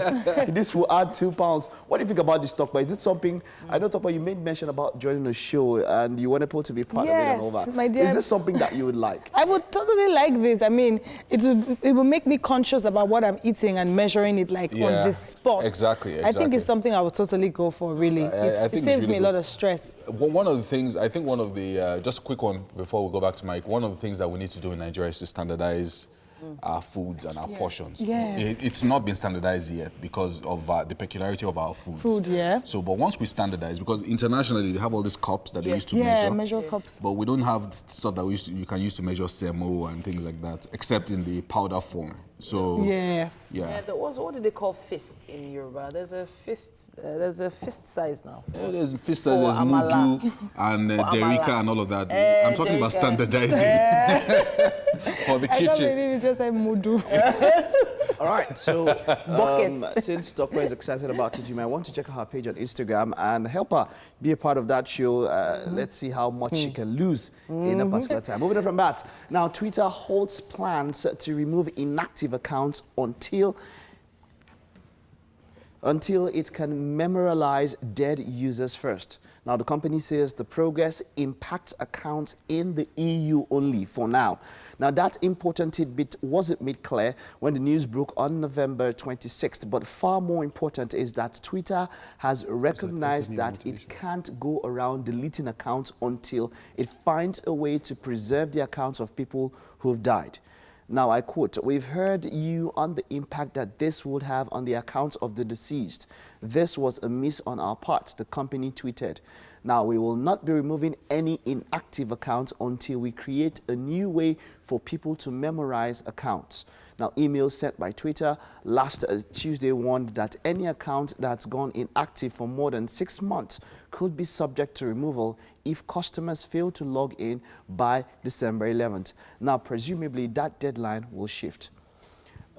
S11: This will add 2 pounds. What do you think about this, Tokpa? Is it something, I know, Tokpa, you made mention about joining a show and you wanted people to be part of it and all that.
S3: My dear.
S11: Is this something that you would like?
S3: I would totally like this. I mean, it will make me conscious about what I'm eating and measuring it like on the spot.
S2: Exactly.
S3: I think it's something I would totally go for, really. It saves me a lot of stress.
S2: One of the things, I think one of the, just a quick one before we go back to Mike, one of the things that we need to do in Nigeria is to standardize our foods and our portions.
S3: Yes.
S2: It's not been standardized yet because of the peculiarity of our foods. So, but once we standardize, because internationally they have all these cups that they used to measure.
S3: Measure cups.
S2: But we don't have stuff that you can use to measure semo and things like that, except in the powder form. So
S1: what do they call fist in Yoruba? There's a fist size now.
S2: There's fist size, there's mudu and derika and all of that. I'm talking about standardizing for the kitchen.
S3: I can't believe it's just a mudu.
S11: All right, so since Tokpa is excited about teaching me, I want to check out her page on Instagram and help her be a part of that show. Let's see how much she can lose in a particular time. Moving on from that, now Twitter halts plans to remove inactive accounts until it can memorialize dead users first. Now, the company says the progress impacts accounts in the EU only for now. Now, that important tidbit wasn't made clear when the news broke on November 26th, but far more important is that Twitter has recognized that it can't go around deleting accounts until it finds a way to preserve the accounts of people who've died. Now, I quote, "We've heard you on the impact that this would have on the accounts of the deceased. This was a miss on our part," the company tweeted. Now, we will not be removing any inactive accounts until we create a new way for people to memorize accounts. Now, emails sent by Twitter last Tuesday warned that any account that's gone inactive for more than 6 months could be subject to removal if customers fail to log in by December 11th. Now, presumably, that deadline will shift.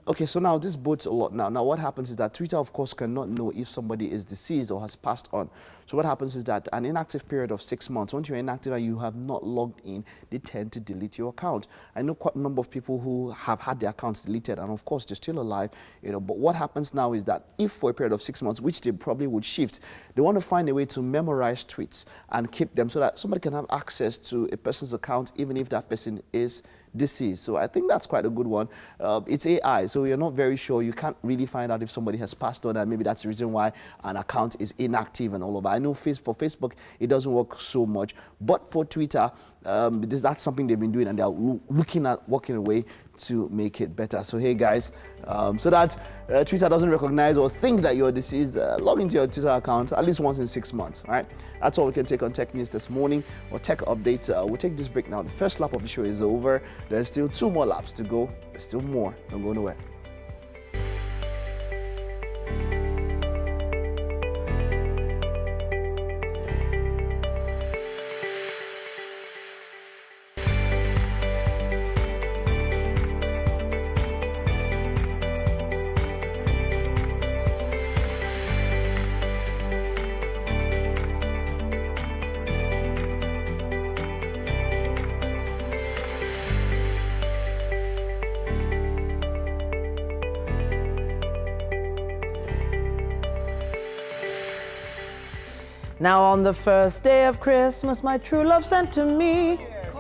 S11: Okay, so now this bodes a lot now. Now, what happens is that Twitter, of course, cannot know if somebody is deceased or has passed on. So what happens is that an inactive period of 6 months, once you're inactive and you have not logged in, they tend to delete your account. I know quite a number of people who have had their accounts deleted, and of course, they're still alive, but what happens now is that if for a period of 6 months, which they probably would shift, they want to find a way to memorize tweets and keep them so that somebody can have access to a person's account, even if that person is deceased. So I think that's quite a good one. It's AI, so you're not very sure. You can't really find out if somebody has passed on, and maybe that's the reason why an account is inactive and all of that. I know for Facebook, it doesn't work so much, but for Twitter, that's something they've been doing, and they're looking at working a way to make it better. So hey guys, so that Twitter doesn't recognize or think that you're deceased, log into your Twitter account at least once in 6 months, all right? That's all we can take on Tech News this morning, or Tech Update. We'll take this break now. The first lap of the show is over. There's still 2 more laps to go. There's still more. Don't go nowhere.
S1: Now on the first day of Christmas, my true love sent to me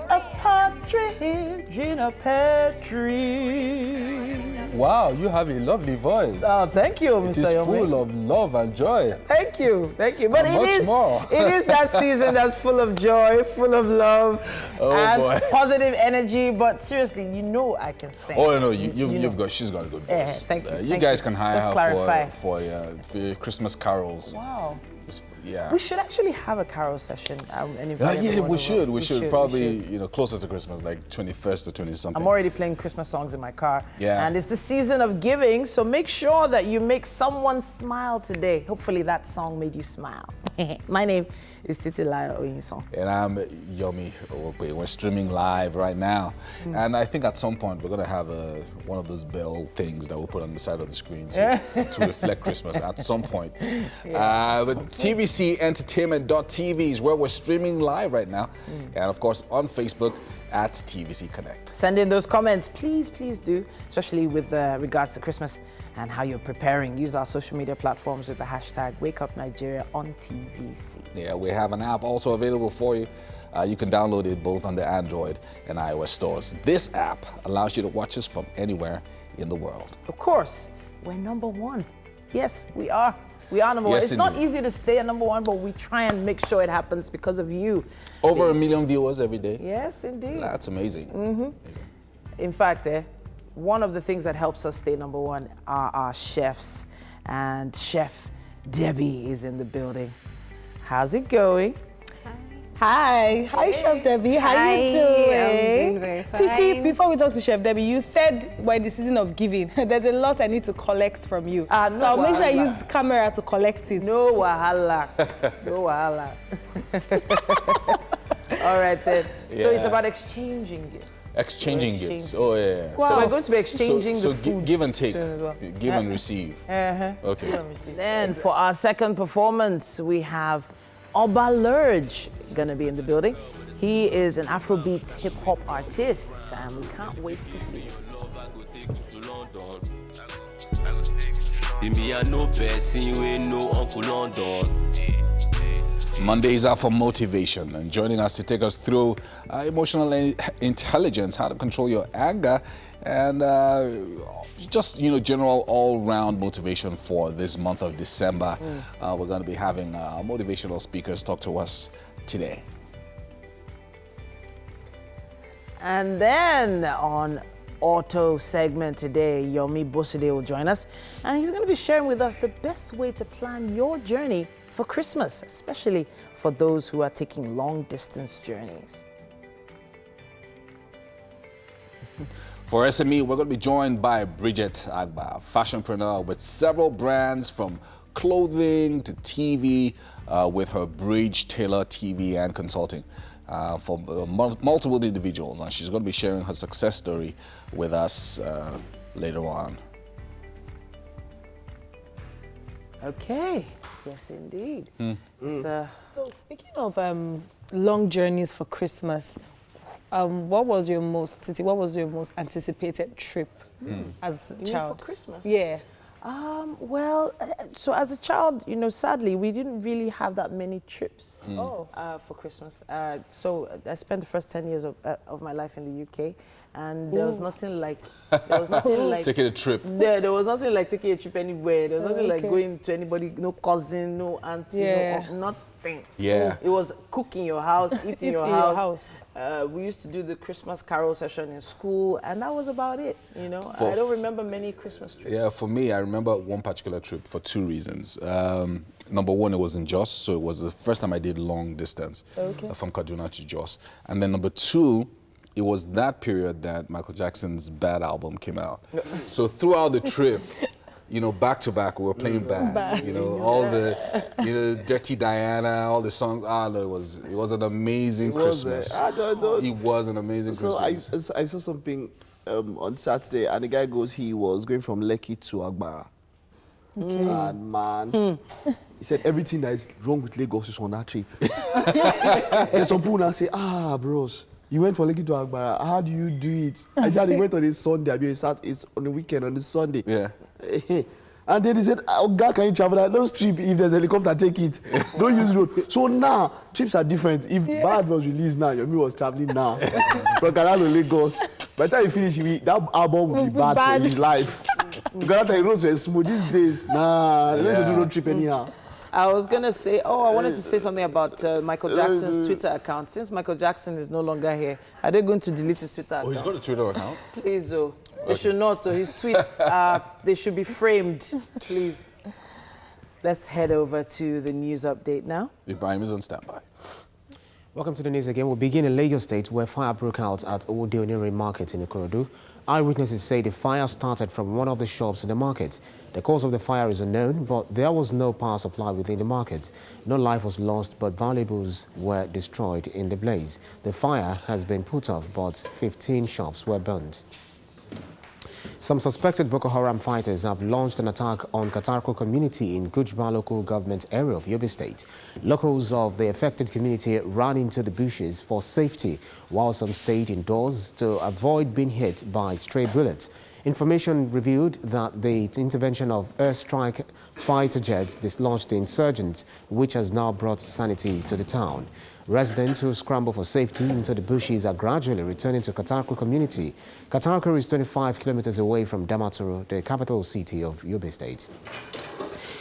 S1: a partridge in a pear tree.
S2: Wow, you have a lovely voice.
S1: Oh, thank you, Mr.
S2: It is full of love and joy.
S1: Thank you, thank you. But
S2: it
S1: is that season that's full of joy, full of love, and positive energy. But seriously, I can sing.
S2: Oh no, she's got a good voice.
S1: Thank you.
S2: You guys can hire her for your Christmas carols.
S1: Wow.
S2: Yeah.
S1: We should actually have a carol session.
S2: We should probably, closer to Christmas, like 21st or 20-something.
S1: I'm already playing Christmas songs in my car.
S2: Yeah.
S1: And it's the season of giving, so make sure that you make someone smile today. Hopefully that song made you smile. My name It's Titi Lai Oyinson.
S2: And I'm Yomi Owokwe. We're streaming live right now. And I think at some point we're going to have one of those bell things that we'll put on the side of the screen to reflect Christmas at some point. But TVCentertainment.tv is where we're streaming live right now. And of course on Facebook at TVC Connect.
S1: Send in those comments, please do, especially with regards to Christmas and how you're preparing. Use our social media platforms with the hashtag WakeUpNigeria on TVC.
S2: Yeah, we have an app also available for you. You can download it both on the Android and iOS stores. This app allows you to watch us from anywhere in the world.
S1: Of course, we're #1. Yes, we are. We are #1. It's not easy to stay at #1, but we try and make sure it happens because of you.
S2: Over 1 million viewers every day.
S1: Yes, indeed.
S2: That's amazing.
S1: In fact, one of the things that helps us stay #1 are our chefs. And Chef Debbie is in the building. How's it going? Hi, Chef Debbie. How you doing?
S14: I'm doing very fine.
S3: Titi, before we talk to Chef Debbie, you said we're in the season of giving. There's a lot I need to collect from you.
S1: No
S3: so I'll make sure I
S1: wahala.
S3: use camera to collect it.
S1: No wahala. No wahala. All right then. So it's about exchanging gifts.
S2: Exchanging gifts. Oh, yeah.
S1: Wow. So we're going to be exchanging
S2: so
S1: the food.
S2: give and take.
S1: As well.
S2: Give and receive. Okay.
S1: Then for our second performance, we have Oberge going to be in the building. He is an Afrobeat hip-hop artist, and we can't wait to see him.
S2: Mondays are for motivation, and joining us to take us through emotional intelligence, how to control your anger, and just general all-round motivation for this month of December. We're going to be having motivational speakers talk to us today.
S1: And then on auto segment today, Yomi Boside will join us, and he's going to be sharing with us the best way to plan your journey for Christmas, especially for those who are taking long-distance journeys.
S2: For SME, we're going to be joined by Bridget Agba, a fashionpreneur with several brands from clothing to TV, with her Bridge Tailor TV and consulting for multiple individuals. And she's going to be sharing her success story with us later on.
S1: Okay. Yes, indeed.
S3: So speaking of long journeys for Christmas, what was your most anticipated trip as a child?
S1: For Christmas?
S3: Yeah.
S1: Well, so as a child, sadly, we didn't really have that many trips for Christmas. So I spent the first 10 years of my life in the UK, and there was nothing like
S2: taking a trip.
S1: Yeah, there was nothing like taking a trip anywhere. There was nothing like going to anybody, no cousin, no auntie, nothing.
S2: Yeah.
S1: It was cook in your house, eat in your house. We used to do the Christmas carol session in school, and that was about it. I don't remember many Christmas trips.
S2: Yeah, for me, I remember one particular trip for 2 reasons. Number one, it was in Jos, so it was the first time I did long distance from Kaduna to Jos. And then number two, it was that period that Michael Jackson's Bad album came out. So throughout the trip, back to back, we were playing Bad. All the, Dirty Diana, all the songs. No, it was an amazing Christmas. It was an amazing Christmas.
S11: So I saw something on Saturday, and the guy goes, he was going from Lekki to Agbara. And man, he said everything that is wrong with Lagos is on that trip. There's some people now say, bros, you went from Lekki to Agbara. How do you do it? I said he went on a Sunday. It's on the weekend, on the Sunday.
S2: Yeah.
S11: And then he said, God, can you travel that? Those trips, if there's a helicopter, take it. Don't use road. So now, trips are different. If Bad was released now, Yomi was traveling now. From Ghana to Lagos. By the time he finished, that album would be bad for his life. Ghana to roads were smooth. These days, they don't do road trip anyhow.
S1: I was going to say, I wanted to say something about Michael Jackson's Twitter account. Since Michael Jackson is no longer here, are they going to delete his Twitter account?
S2: Oh, he's got a Twitter account?
S1: Please, They should not. His tweets, they should be framed, please. Let's head over to the news update now.
S2: Ibrahim is on standby.
S5: Welcome to the news again. We'll begin in Lagos State, where fire broke out at Oberge Market in Culinary. Eyewitnesses say the fire started from one of the shops in the market. The cause of the fire is unknown, but there was no power supply within the market. No life was lost, but valuables were destroyed in the blaze. The fire has been put off, but 15 shops were burned. Some suspected Boko Haram fighters have launched an attack on Katarko community in Gujba local government area of Yobe State. Locals of the affected community ran into the bushes for safety, while some stayed indoors to avoid being hit by stray bullets. Information revealed that the intervention of airstrike fighter jets dislodged the insurgents, which has now brought sanity to the town. Residents who scramble for safety into the bushes are gradually returning to Katarko community. Katarko is 25 kilometers away from Damaturu, the capital city of Yobe State.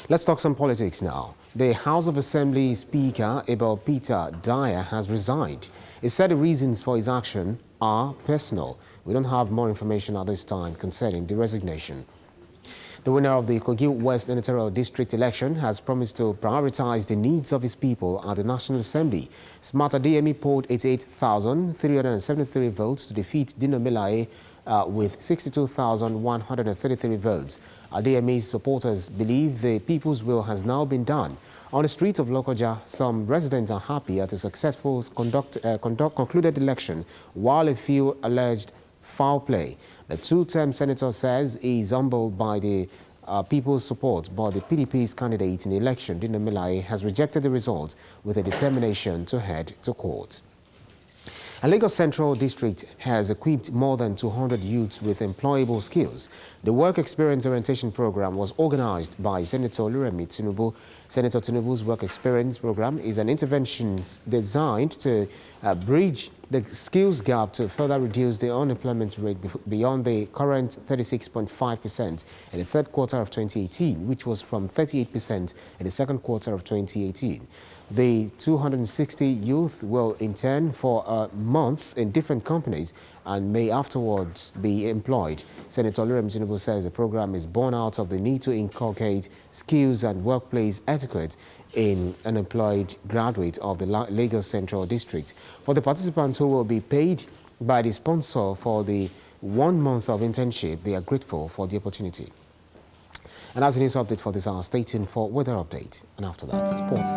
S5: Let's talk some politics now. The House of Assembly Speaker, Abel Peter Dyer, has resigned. He said the reasons for his action are personal. We don't have more information at this time concerning the resignation. The winner of the Kogi West Senatorial District election has promised to prioritize the needs of his people at the National Assembly. Smarter DME polled 88,373 votes to defeat Dino Melaye with 62,133 votes. DME's supporters believe the people's will has now been done. On the streets of Lokoja, some residents are happy at a successful concluded election, while a few alleged foul play. The two-term senator says he is humbled by the people's support, but the PDP's candidate in the election, Dino Melaye, has rejected the results with a determination to head to court. And Lagos Central District has equipped more than 200 youths with employable skills. The Work Experience Orientation Program was organized by Senator Oluremi Tinubu. Senator Tinubu's Work Experience Program is an intervention designed to bridge the skills gap to further reduce the unemployment rate beyond the current 36.5% in the third quarter of 2018, which was from 38% in the second quarter of 2018. The 260 youth will intern for a month in different companies and may afterwards be employed. Senator Oluremi Tinubu says the program is born out of the need to inculcate skills and workplace etiquette in unemployed graduates of the Lagos Central District. For the participants who will be paid by the sponsor for the 1 month of internship, they are grateful for the opportunity. And as a news update for this hour, stay tuned for weather update. And after that, sports.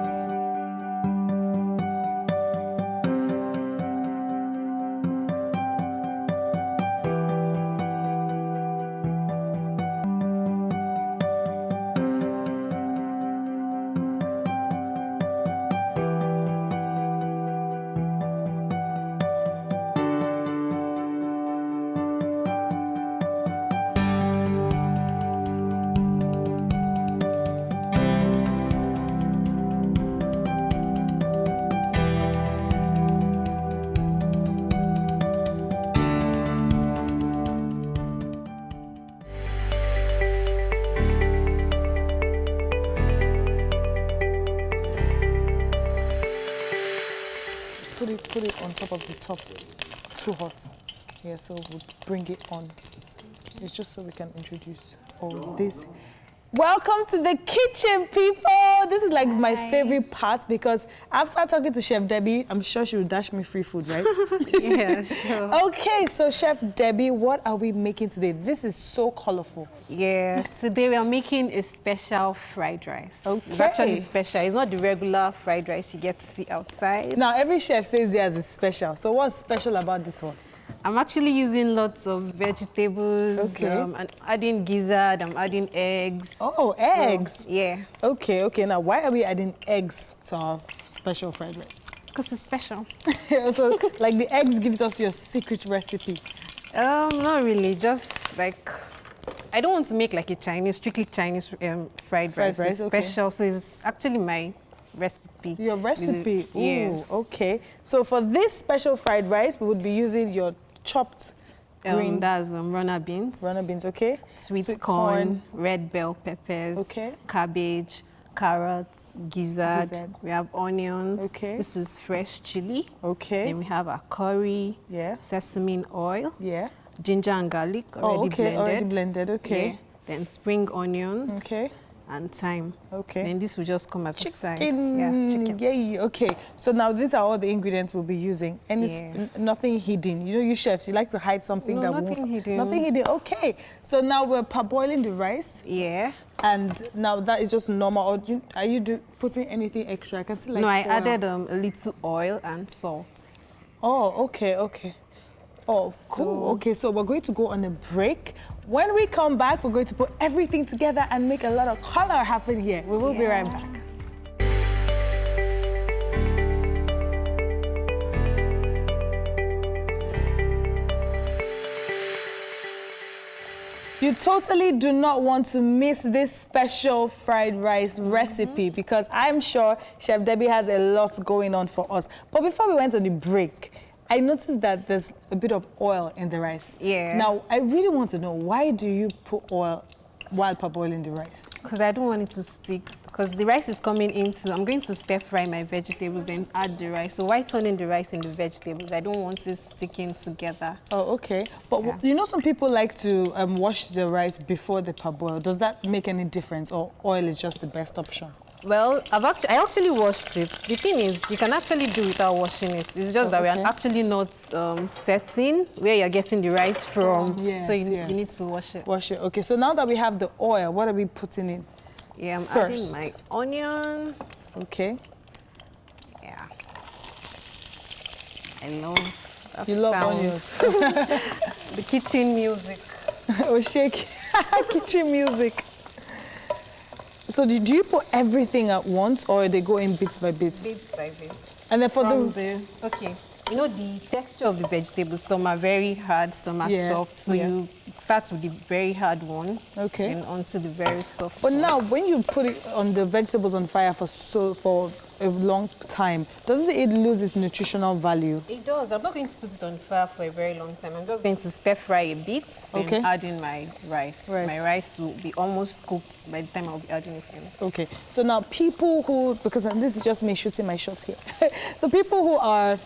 S3: Put it on top of the top. Too hot. Yeah, so we'll bring it on. It's just so we can introduce all this. Welcome to the kitchen, people. This is like my favorite part because after talking to Chef Debbie, I'm sure she will dash me free food, right?
S14: Yeah, sure.
S3: Okay, so Chef Debbie, what are we making today? This is so colorful.
S14: Yeah, today we are making a special fried rice.
S3: Okay.
S14: It's actually special. It's not the regular fried rice you get to see outside.
S3: Now, every chef says theirs is special. So what's special about this one?
S14: I'm actually using lots of vegetables.
S3: Okay.
S14: I'm adding gizzard, I'm adding eggs.
S3: Oh, eggs?
S14: Yeah.
S3: Okay. Now, why are we adding eggs to our special fried rice?
S14: Because it's special.
S3: So, like the eggs gives us your secret recipe?
S14: Not really. Just like, I don't want to make like a strictly Chinese fried rice. It's special, so it's actually my recipe.
S3: Your recipe?
S14: Yes.
S3: Ooh, okay. So for this special fried rice, we would be using your chopped green.
S14: That's runner beans.
S3: Runner beans, okay.
S14: Sweet corn, red bell peppers,
S3: okay.
S14: Cabbage, carrots, gizzard. We have onions.
S3: Okay.
S14: This is fresh chili.
S3: Okay.
S14: Then we have our curry.
S3: Yeah.
S14: Sesame oil.
S3: Yeah.
S14: Ginger and garlic already blended.
S3: Already blended. Okay.
S14: Yeah. Then spring onions.
S3: Okay.
S14: and thyme.
S3: Okay.
S14: Then this will just come as a side.
S3: Yeah, chicken. Yay. Okay. So now these are all the ingredients we'll be using, and it's nothing hidden. You know, you chefs, you like to hide something
S14: No,
S3: that
S14: nothing
S3: won't.
S14: hidden.
S3: Nothing hidden. Okay. So now we're parboiling the rice.
S14: Yeah.
S3: And now that is just normal. Or are you putting anything extra? I can see like.
S14: No, I
S3: oil.
S14: added a little oil and salt.
S3: Oh, okay, okay. Oh, cool. Okay, so we're going to go on a break. When we come back, we're going to put everything together and make a lot of color happen here. We will be right back. You totally do not want to miss this special fried rice recipe because I'm sure Chef Debbie has a lot going on for us. But before we went on the break, I noticed that there's a bit of oil in the rice.
S14: Yeah.
S3: Now, I really want to know, why do you put oil while parboiling the rice?
S14: Because I don't want it to stick. Because the rice is coming into, I'm going to stir fry my vegetables and add the rice. So why turn in the rice in the vegetables? I don't want it sticking together.
S3: Oh, okay. But you know, some people like to wash the rice before they parboil. Does that make any difference, or oil is just the best option?
S14: Well, I actually washed it. The thing is, you can actually do without washing it. It's just that we are actually not setting where you're getting the rice from. So you need to wash it.
S3: Wash it. Okay, so now that we have the oil, what are we putting in?
S14: Yeah, I'm
S3: first?
S14: adding my onion.
S3: Okay.
S14: Yeah. I love that
S3: You
S14: sound.
S3: love onions.
S14: The kitchen music.
S3: Oh, shake. Kitchen music. So do you put everything at once, or they go in bits by bits?
S14: Bits by bits.
S3: And then for
S14: okay. You know, the texture of the vegetables, some are very hard, some are soft. So you start with the very hard one.
S3: Okay.
S14: And onto the very soft
S3: But
S14: one.
S3: now, when you put it on the vegetables on fire for a long time, doesn't it lose its nutritional value?
S14: It does. I'm not going to put it on fire for a very long time. I'm just going to stir fry a bit and add in my rice. My rice will be almost cooked by the time I'll be adding it in.
S3: Okay. So now people who, because this is just me shooting my shot here. So people who are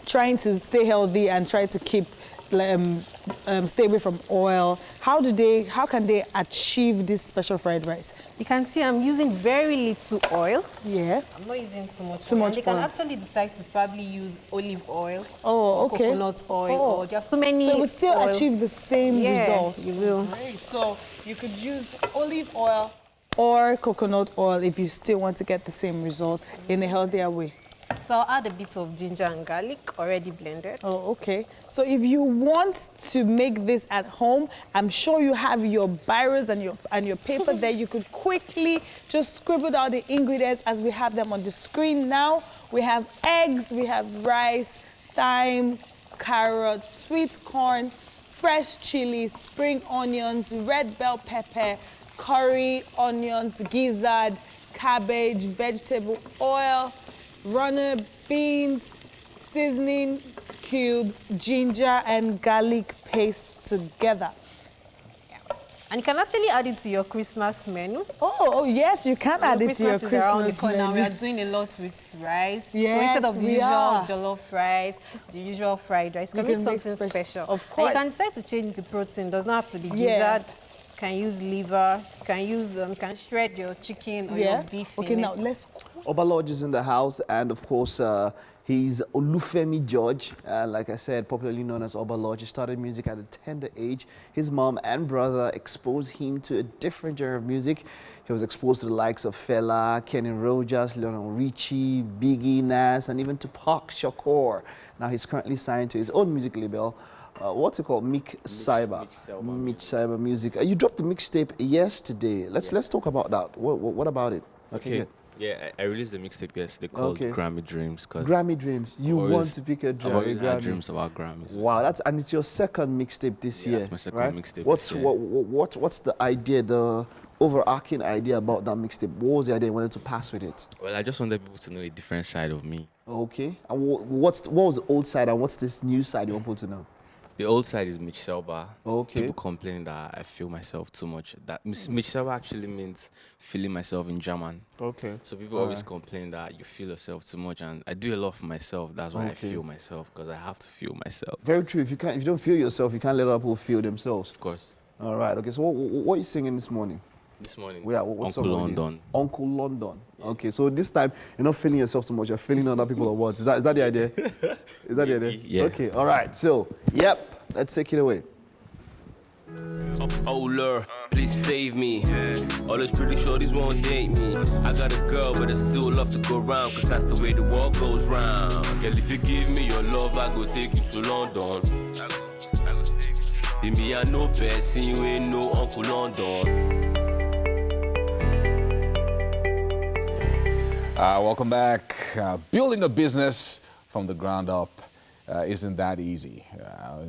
S3: trying to stay healthy and try to keep stay away from oil, how can they achieve this special fried rice?
S14: You can see I'm using very little oil.
S3: Yeah.
S14: I'm not using too much
S3: Too
S14: oil.
S3: much
S14: They can
S3: oil.
S14: actually decide to probably use olive oil.
S3: Oh,
S14: or
S3: okay.
S14: coconut oil. Or there are so many.
S3: So we still
S14: oil.
S3: achieve the same result.
S14: You will.
S3: Great. So you could use olive oil or coconut oil if you still want to get the same result in a healthier way.
S14: So I'll add a bit of ginger and garlic already blended.
S3: Oh, okay. So if you want to make this at home, I'm sure you have your biros and your paper there. You could quickly just scribble down the ingredients as we have them on the screen now. We have eggs, we have rice, thyme, carrots, sweet corn, fresh chilies, spring onions, red bell pepper, curry, onions, gizzard, cabbage, vegetable oil, runner beans, seasoning cubes, ginger and garlic paste together.
S14: And you can actually add it to your Christmas menu.
S3: Oh yes, you can add it to your Christmas
S14: is around the corner.
S3: menu.
S14: We are doing a lot with rice.
S3: Yes,
S14: so instead of the
S3: we
S14: usual
S3: are.
S14: jollof rice, the usual fried rice, you can make something special.
S3: Of course.
S14: And you can decide to change the protein. It does not have to be gizzard. You can use liver. You can use can shred your chicken or your beef.
S3: Okay, now let's.
S11: Oberge is in the house, and of course, he's Olufemi George, like I said, popularly known as Oberge. He started music at a tender age. His mom and brother exposed him to a different genre of music. He was exposed to the likes of Fela, Kenny Rogers, Lionel Richie, Biggie, Nas, and even Tupac Shakur. Now he's currently signed to his own music label. What's it called? Mitch Cyber Music. You dropped the mixtape yesterday. Let's talk about that. What about it?
S15: Okay. Yeah, I released the mixtape yesterday called Grammy Dreams.
S11: Grammy Dreams. You want to pick a
S15: I've always had dreams about Grammys.
S11: Wow, and it's your second mixtape this year.
S15: That's my second mixtape.
S11: What's the idea, the overarching idea about that mixtape? What was the idea you wanted to pass with it?
S15: Well, I just wanted people to know a different side of me.
S11: Okay. And what was the old side and what's this new side you want people to know?
S15: The old side is Mitch Selba.
S11: Okay.
S15: People complain that I feel myself too much. That Mitch Selba actually means feeling myself in German.
S11: Okay.
S15: So people always complain that you feel yourself too much, and I do a lot for myself. That's why I feel myself, because I have to feel myself.
S11: Very true. If you don't feel yourself, you can't let other people feel themselves.
S15: Of course.
S11: All right. Okay. So what are you singing this morning?
S15: This morning.
S11: Yeah, what's
S15: Uncle
S11: up with you?
S15: London.
S11: Uncle London. Yeah. Okay, so this time you're not feeling yourself too much. You're feeling other people or what? Is that the idea? Is that the idea?
S15: Yeah.
S11: Okay. All right. So, yep. Let's take it away.
S16: Oh Lord, please save me. All those pretty shorties won't date me. I got a girl, but I still love to go round, cause that's the way the world goes round. Girl, if you give me your love, I go take you to London. Give me, I know best, see you ain't no Uncle London.
S2: Welcome back. Building a business from the ground up isn't that easy.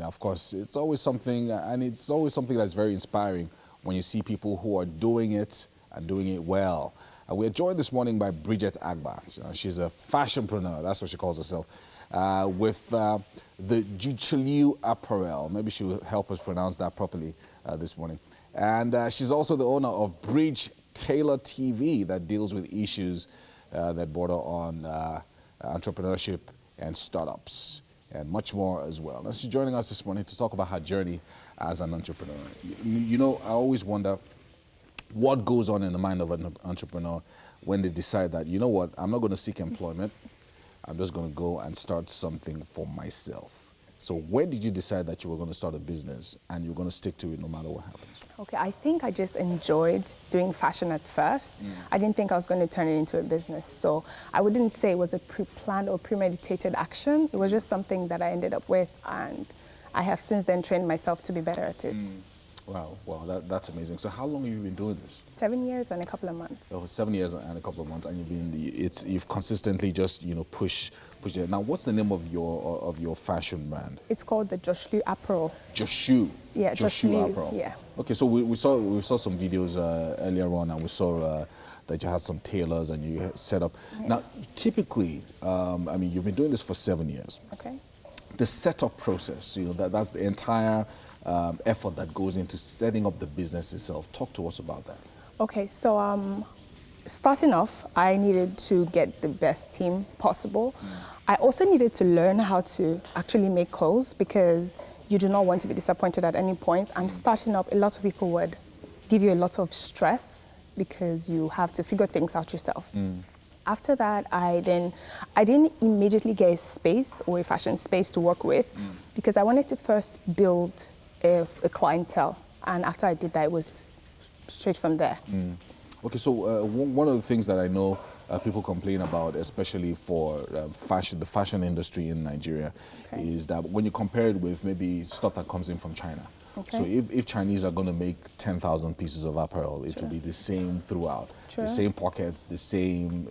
S2: Of course, it's always something, and it's always something that's very inspiring when you see people who are doing it and doing it well. We're joined this morning by Bridget Agba. She's a fashionpreneur, that's what she calls herself, with the Jucheliu Apparel. Maybe she will help us pronounce that properly this morning. And she's also the owner of Bridge Tailor TV that deals with issues that border on entrepreneurship and startups, and much more as well. And she's joining us this morning to talk about her journey as an entrepreneur. You know, I always wonder what goes on in the mind of an entrepreneur when they decide that, you know what, I'm not going to seek employment, I'm just going to go and start something for myself. So when did you decide that you were going to start a business and you're going to stick to it no matter what happens?
S17: Okay, I think I just enjoyed doing fashion at first. I didn't think I was going to turn it into a business. So I wouldn't say it was a pre-planned or premeditated action. It was just something that I ended up with, and I have since then trained myself to be better at it.
S2: Wow, that's amazing. So how long have you been doing this?
S17: 7 years and a couple of months.
S2: Oh, 7 years and a couple of months, and you've consistently just push it. Now, what's the name of your fashion brand?
S17: It's called the Jucheliu Apparel.
S2: Jucheliu.
S17: Yeah, Jucheliu.
S2: Apparel.
S17: Yeah.
S2: Okay, so we saw some videos earlier on, and we saw that you had some tailors and you set up. Yeah. Now, typically, you've been doing this for 7 years.
S17: Okay.
S2: The setup process, that's the entire effort that goes into setting up the business itself. Talk to us about that.
S17: Okay, so starting off, I needed to get the best team possible. I also needed to learn how to actually make clothes, because you do not want to be disappointed at any point. And starting up, a lot of people would give you a lot of stress because you have to figure things out yourself. After that, I didn't immediately get a space or a fashion space to work with, because I wanted to first build a clientele. And after I did that, it was straight from there.
S2: Okay, so one of the things that I know people complain about, especially for the fashion industry in Nigeria, is that when you compare it with maybe stuff that comes in from China. So if Chinese are going to make 10,000 pieces of apparel, it will be the same throughout. The same pockets, the same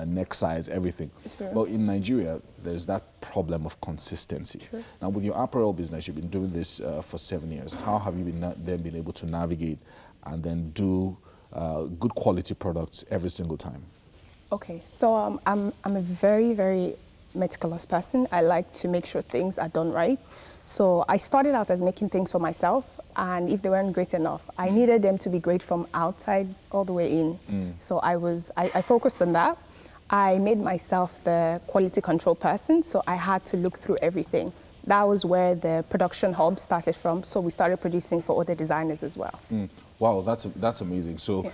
S2: neck size, everything. Well, in Nigeria, there's that problem of consistency. Now, with your apparel business, you've been doing this for 7 years. How have you been able to navigate and then do good quality products every single time?
S17: Okay, so I'm a very, very meticulous person. I like to make sure things are done right. So I started out as making things for myself, and if they weren't great enough, I needed them to be great from outside all the way in. So I focused on that. I made myself the quality control person, so I had to look through everything. That was where the production hub started from, so we started producing for other designers as well.
S2: Wow, that's amazing. So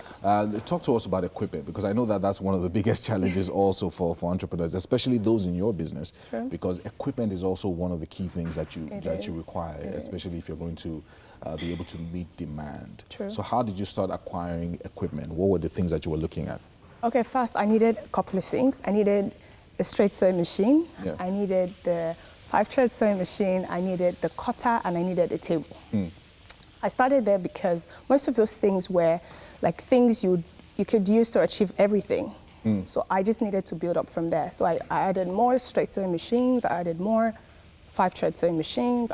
S2: talk to us about equipment, because I know that that's one of the biggest challenges also for entrepreneurs, especially those in your business, because equipment is also one of the key things that you require, especially if you're going to be able to meet demand. So how did you start acquiring equipment? What were the things that you were looking at?
S17: Okay, first I needed a couple of things. I needed a straight sewing machine. I needed the 5-thread sewing machine. I needed the cutter, and I needed a table. I started there because most of those things were like things you could use to achieve everything. So I just needed to build up from there. So I added more straight sewing machines, I added more 5-thread sewing machines,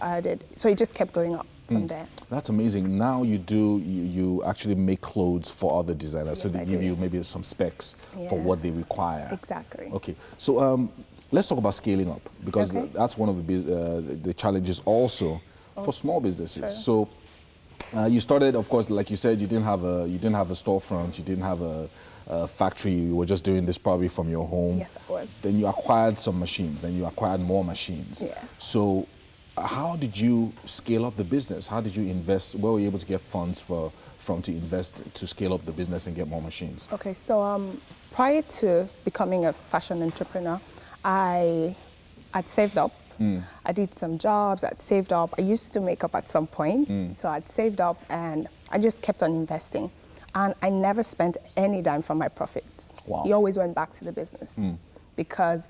S17: so it just kept going up from there.
S2: That's amazing. Now you actually make clothes for other designers, so they give you maybe some specs for what they require.
S17: Exactly.
S2: Okay, so let's talk about scaling up, because that's one of the challenges also for small businesses. So you started, of course, like you said, you didn't have a storefront, you didn't have a factory, you were just doing this probably from your home.
S17: Yes, I was.
S2: Then you acquired some machines, then you acquired more machines. So how did you scale up the business? How did you invest? Where were you able to get funds for from to invest to scale up the business and get more machines?
S17: Okay, so prior to becoming a fashion entrepreneur, I'd saved up. I did some jobs, I'd saved up. I used to do makeup at some point, so I'd saved up and I just kept on investing. And I never spent any dime from my profits.
S2: Wow.
S17: It always went back to the business. Because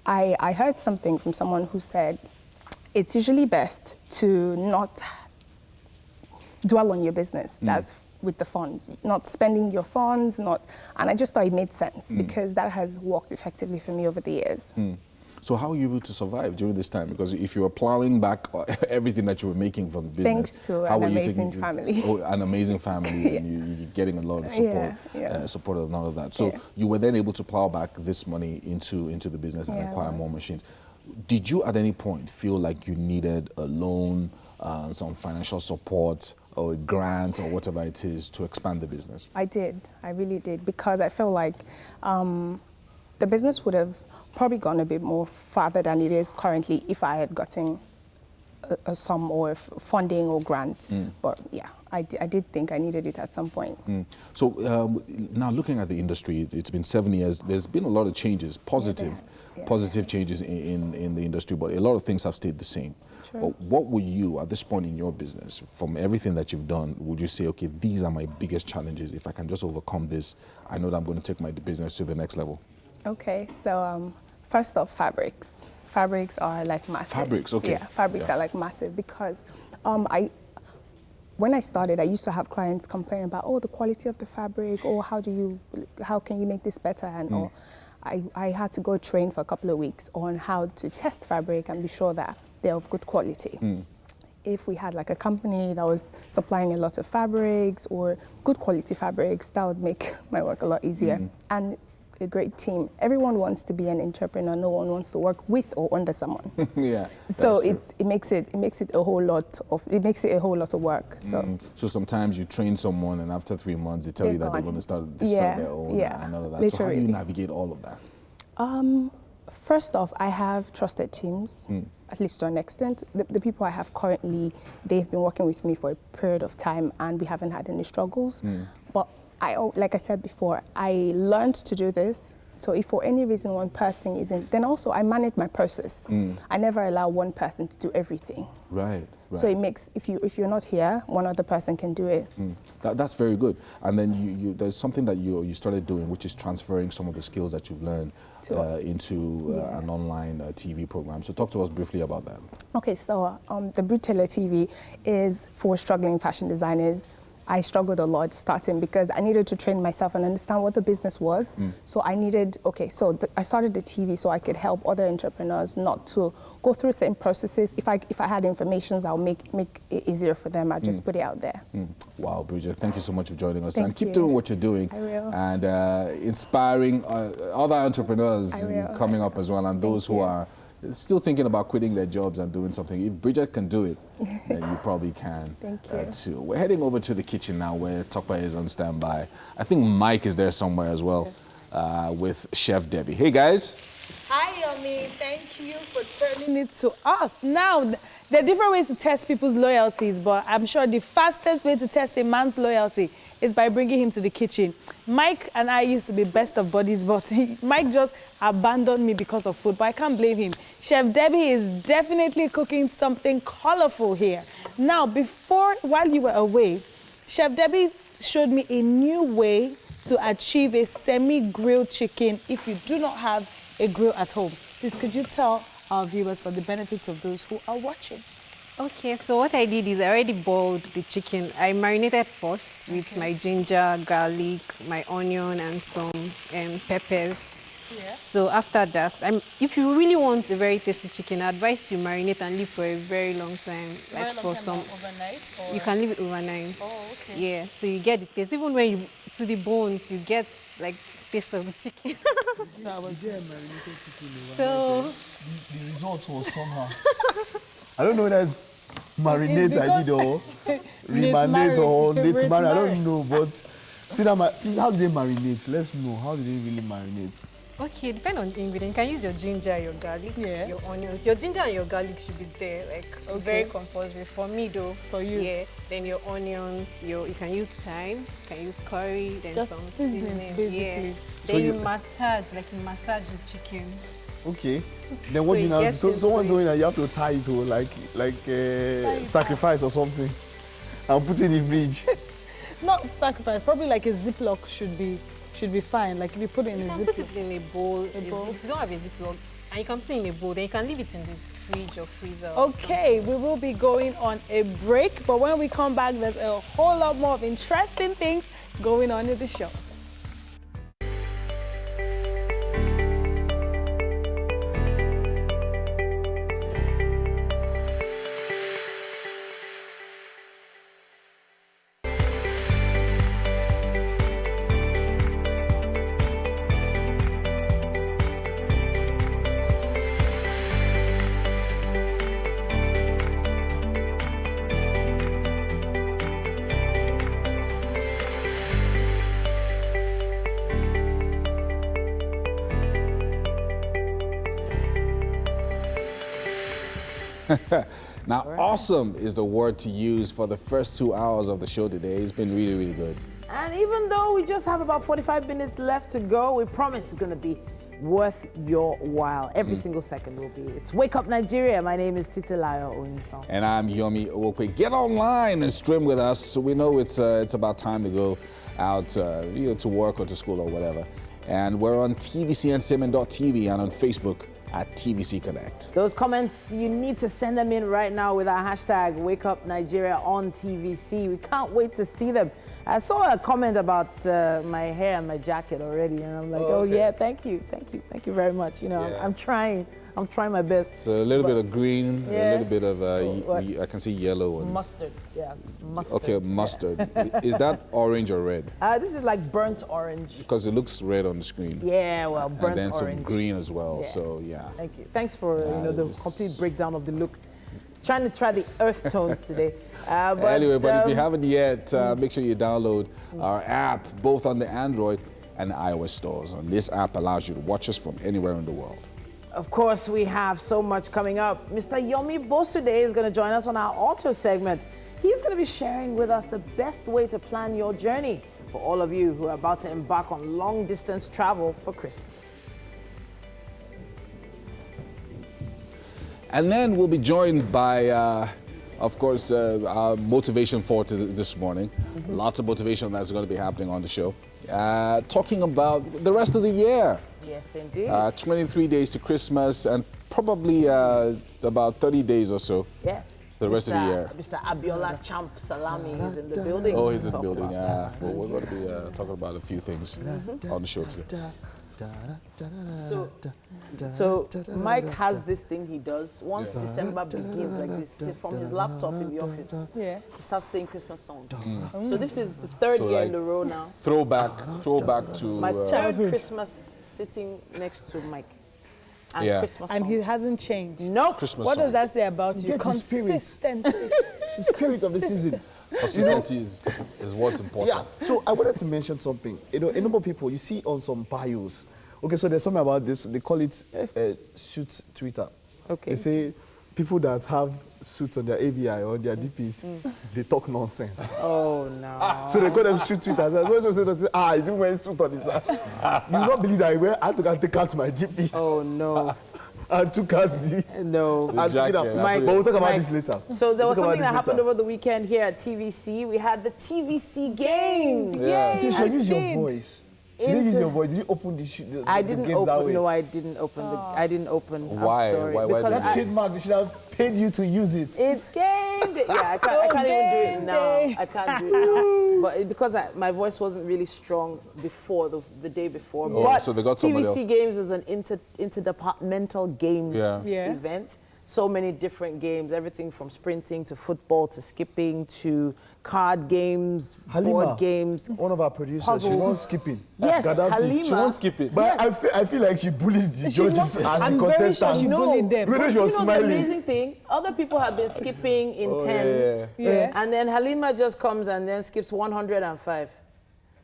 S17: I heard something from someone who said, it's usually best to not dwell on your business. That's with the funds, not spending your funds, and I just thought it made sense because that has worked effectively for me over the years.
S2: So how are you able to survive during this time? Because if you were plowing back everything that you were making from the business,
S17: thanks to an amazing family.
S2: An amazing family, and you're getting a lot of support, support and all of that. So you were then able to plow back this money into the business and acquire more machines. Did you at any point feel like you needed a loan, some financial support, or a grant, or whatever it is to expand the business? I did. I really did, because I felt like the business would have probably gone a bit more farther than it is currently if I had gotten a sum or funding or grant. But yeah, I did think I needed it at some point. So now looking at the industry, it's been 7 years. There's been a lot of changes, positive changes in the industry, but a lot of things have stayed the same. Sure. But what would you, at this point in your business, from everything that you've done, would you say, okay, these are my biggest challenges. If I can just overcome this, I know that I'm going to take my business to the next level?
S17: Okay, so first off, fabrics. Fabrics are like massive.
S2: Fabrics, okay.
S17: Yeah, fabrics are like massive because when I started, I used to have clients complain about, oh, the quality of the fabric, or how can you make this better? And or I had to go train for a couple of weeks on how to test fabric and be sure that they're of good quality. If we had like a company that was supplying a lot of fabrics or good quality fabrics, that would make my work a lot easier. And a great team. Everyone wants to be an entrepreneur. No one wants to work with or under someone. So it makes it a whole lot of work.
S2: So sometimes you train someone, and after 3 months they tell you that they're going to start their own and all of that. Literally. So how do you navigate all of that?
S17: First off, I have trusted teams, at least to an extent. The people I have currently, they've been working with me for a period of time, and we haven't had any struggles. But like I said before, I learned to do this. So if for any reason one person isn't, then also I manage my process. I never allow one person to do everything.
S2: Right.
S17: So it makes, if you're not here, one other person can do it.
S2: That's very good. And then there's something that you started doing, which is transferring some of the skills that you've learned into an online TV program. So talk to us briefly about that. Okay, so the Brute Taylor TV is for struggling fashion designers. I struggled a lot starting because I needed to train myself and understand what the business was. So I needed, I started the TV so I could help other entrepreneurs not to go through certain processes. If I had information, I'll make it easier for them. I'll just put it out there. Wow, Bridget, thank you so much for joining us.
S17: Thank
S2: Keep
S17: you.
S2: doing what you're doing.
S17: I will.
S2: And inspiring other entrepreneurs coming up as well, and those who are still thinking about quitting their jobs and doing something. If Bridget can do it, then you probably can.
S17: Thank you.
S2: Too. We're heading over to the kitchen now where Tokpa is on standby. I think Mike is there somewhere as well with Chef Debbie. Hey guys.
S3: Hi Yomi, thank you for turning it to us. Now, there are different ways to test people's loyalties, but I'm sure the fastest way to test a man's loyalty is by bringing him to the kitchen. Mike and I used to be best of buddies, but Mike just abandoned me because of food, but I can't blame him. Chef Debbie is definitely cooking something colorful here. Now, while you were away, Chef Debbie showed me a new way to achieve a semi-grilled chicken if you do not have a grill at home. Please, could you tell our viewers for the benefits of those who are watching?
S14: Okay, so what I did is I already boiled the chicken. I marinated first with my ginger, garlic, my onion, and some peppers. Yeah. So after that, if you really want a very tasty chicken, I advise you marinate and leave for a very long time. Like for some
S3: overnight? Or?
S14: You can leave it overnight.
S3: Oh, okay.
S14: Yeah, so you get the taste. Even when you to the bones, you get like taste of the chicken.
S18: I was there marinated chicken overnight.
S14: So
S18: the results was somehow. I don't know whether it's marinate I did or remanate or let's marry. I don't know, but see now, how do they marinate? Let's know. How do they really marinate?
S14: Okay, depending on the ingredient. You can use your ginger, your garlic, your onions. Your ginger and your garlic should be there. Like, it's very compulsory. For me, though. For you? Yeah. Then your onions, you can use thyme, you can use curry, then
S3: just
S14: some
S3: seasonings, basically.
S14: Yeah. So then you massage the chicken.
S18: Okay. Then what do you now? So someone doing that, you have to tie it to like sacrifice or something, and put it in the fridge.
S3: Not sacrifice. Probably like a Ziploc should be fine. Like if you put it in a Ziploc.
S14: Put it in a bowl. If you don't have a Ziploc, and you can put it in a bowl, then you can leave it in the fridge or freezer.
S3: Okay, we will be going on a break, but when we come back, there's a whole lot more of interesting things going on in the show.
S2: Now, awesome is the word to use for the first 2 hours of the show today. It's been really, really good.
S1: And even though we just have about 45 minutes left to go, we promise it's going to be worth your while. Every single second will be. It's Wake Up Nigeria. My name is Titilayo Onyison.
S2: And I'm Yomi Owokwe. Get online and stream with us. So we know it's about time to go out to work or to school or whatever. And we're on tvcentertainment.tv and on Facebook at TVC Connect.
S1: Those comments, you need to send them in right now with our hashtag Wake Up Nigeria on TVC. We can't wait to see them. I saw a comment about my hair and my jacket already, and I'm like, oh yeah, thank you very much. You know, I'm trying my best.
S2: So a little bit of green, a little bit of, I can see yellow. And
S1: mustard, mustard.
S2: Okay, mustard. Is that orange or red?
S1: This is like burnt orange.
S2: Because it looks red on the screen.
S1: Yeah, well, burnt orange.
S2: And then some green as well, so yeah.
S1: Thank you. Thanks for the complete breakdown of the look. Trying to try the earth tones today. But
S2: if you haven't yet, make sure you download our app, both on the Android and iOS stores. And this app allows you to watch us from anywhere in the world.
S1: Of course, we have so much coming up. Mr. Yomi Bosude is going to join us on our auto segment. He's going to be sharing with us the best way to plan your journey for all of you who are about to embark on long-distance travel for Christmas.
S2: And then we'll be joined by, of course, our motivation for this morning. Lots of motivation that's going to be happening on the show. Talking about the rest of the year.
S1: Yes, indeed.
S2: 23 days to Christmas and probably about 30 days or so.
S1: Yeah.
S2: The rest of the year.
S1: Mr. Abiola Champ Salami is in the building.
S2: Oh, he's in the building. Well, we're going to be talking about a few things on the show today.
S1: So Mike has this thing he does. Once December begins like this, from his laptop in the office, he starts playing Christmas songs. So this is the third year in a row now.
S2: Throwback to
S1: my childhood Christmas sitting next to Mike. And Christmas
S3: and
S1: songs.
S3: he hasn't changed.
S1: No.
S2: Christmas
S3: what
S2: song.
S3: does that say about you? Consistency.
S18: It's the spirit of the season.
S2: Consistency is what's important.
S18: Yeah. So I wanted to mention something. You know, a number of people you see on some bios. Okay, so there's something about this. They call it suit Twitter.
S1: Okay.
S18: They say people that have suits on their ABI or their DPs, they talk nonsense.
S1: Oh no.
S18: So they call them suit Twitter. When say, is he wearing suit on his side? You will not believe that I had to take out my DP.
S1: Oh no.
S18: I took out the
S1: jacket.
S18: But we'll talk about this later.
S1: So there was something that happened over the weekend here at TVC. We had the TVC Games.
S18: Yeah. So use your voice. You didn't use your voice. Did you open the
S1: I didn't
S18: games that
S1: open.
S18: way?
S1: No, I didn't open. I didn't open.
S2: Why?
S1: I'm sorry.
S2: Why
S1: because
S18: trademark. We should have paid you to use it.
S1: It's game day. Yeah, I can't even do it now. I can't do it now. But because my voice wasn't really strong before the day before.
S2: Oh,
S1: but
S2: so they got somebody
S1: TVC
S2: else.
S1: Games is an interdepartmental games event. So many different games, everything from sprinting to football to skipping to card games, board games.
S18: One of our producers,
S1: puzzles.
S18: She wants skipping.
S1: Yes,
S18: Gaddafi.
S1: Halima.
S2: She wants skipping.
S18: But I feel like she bullied the judges and the
S3: I'm
S18: contestants.
S3: very sure she bullied them.
S18: She was smiling.
S1: The amazing thing, other people have been skipping in tens.
S3: Yeah.
S1: And then Halima just comes and then skips 105.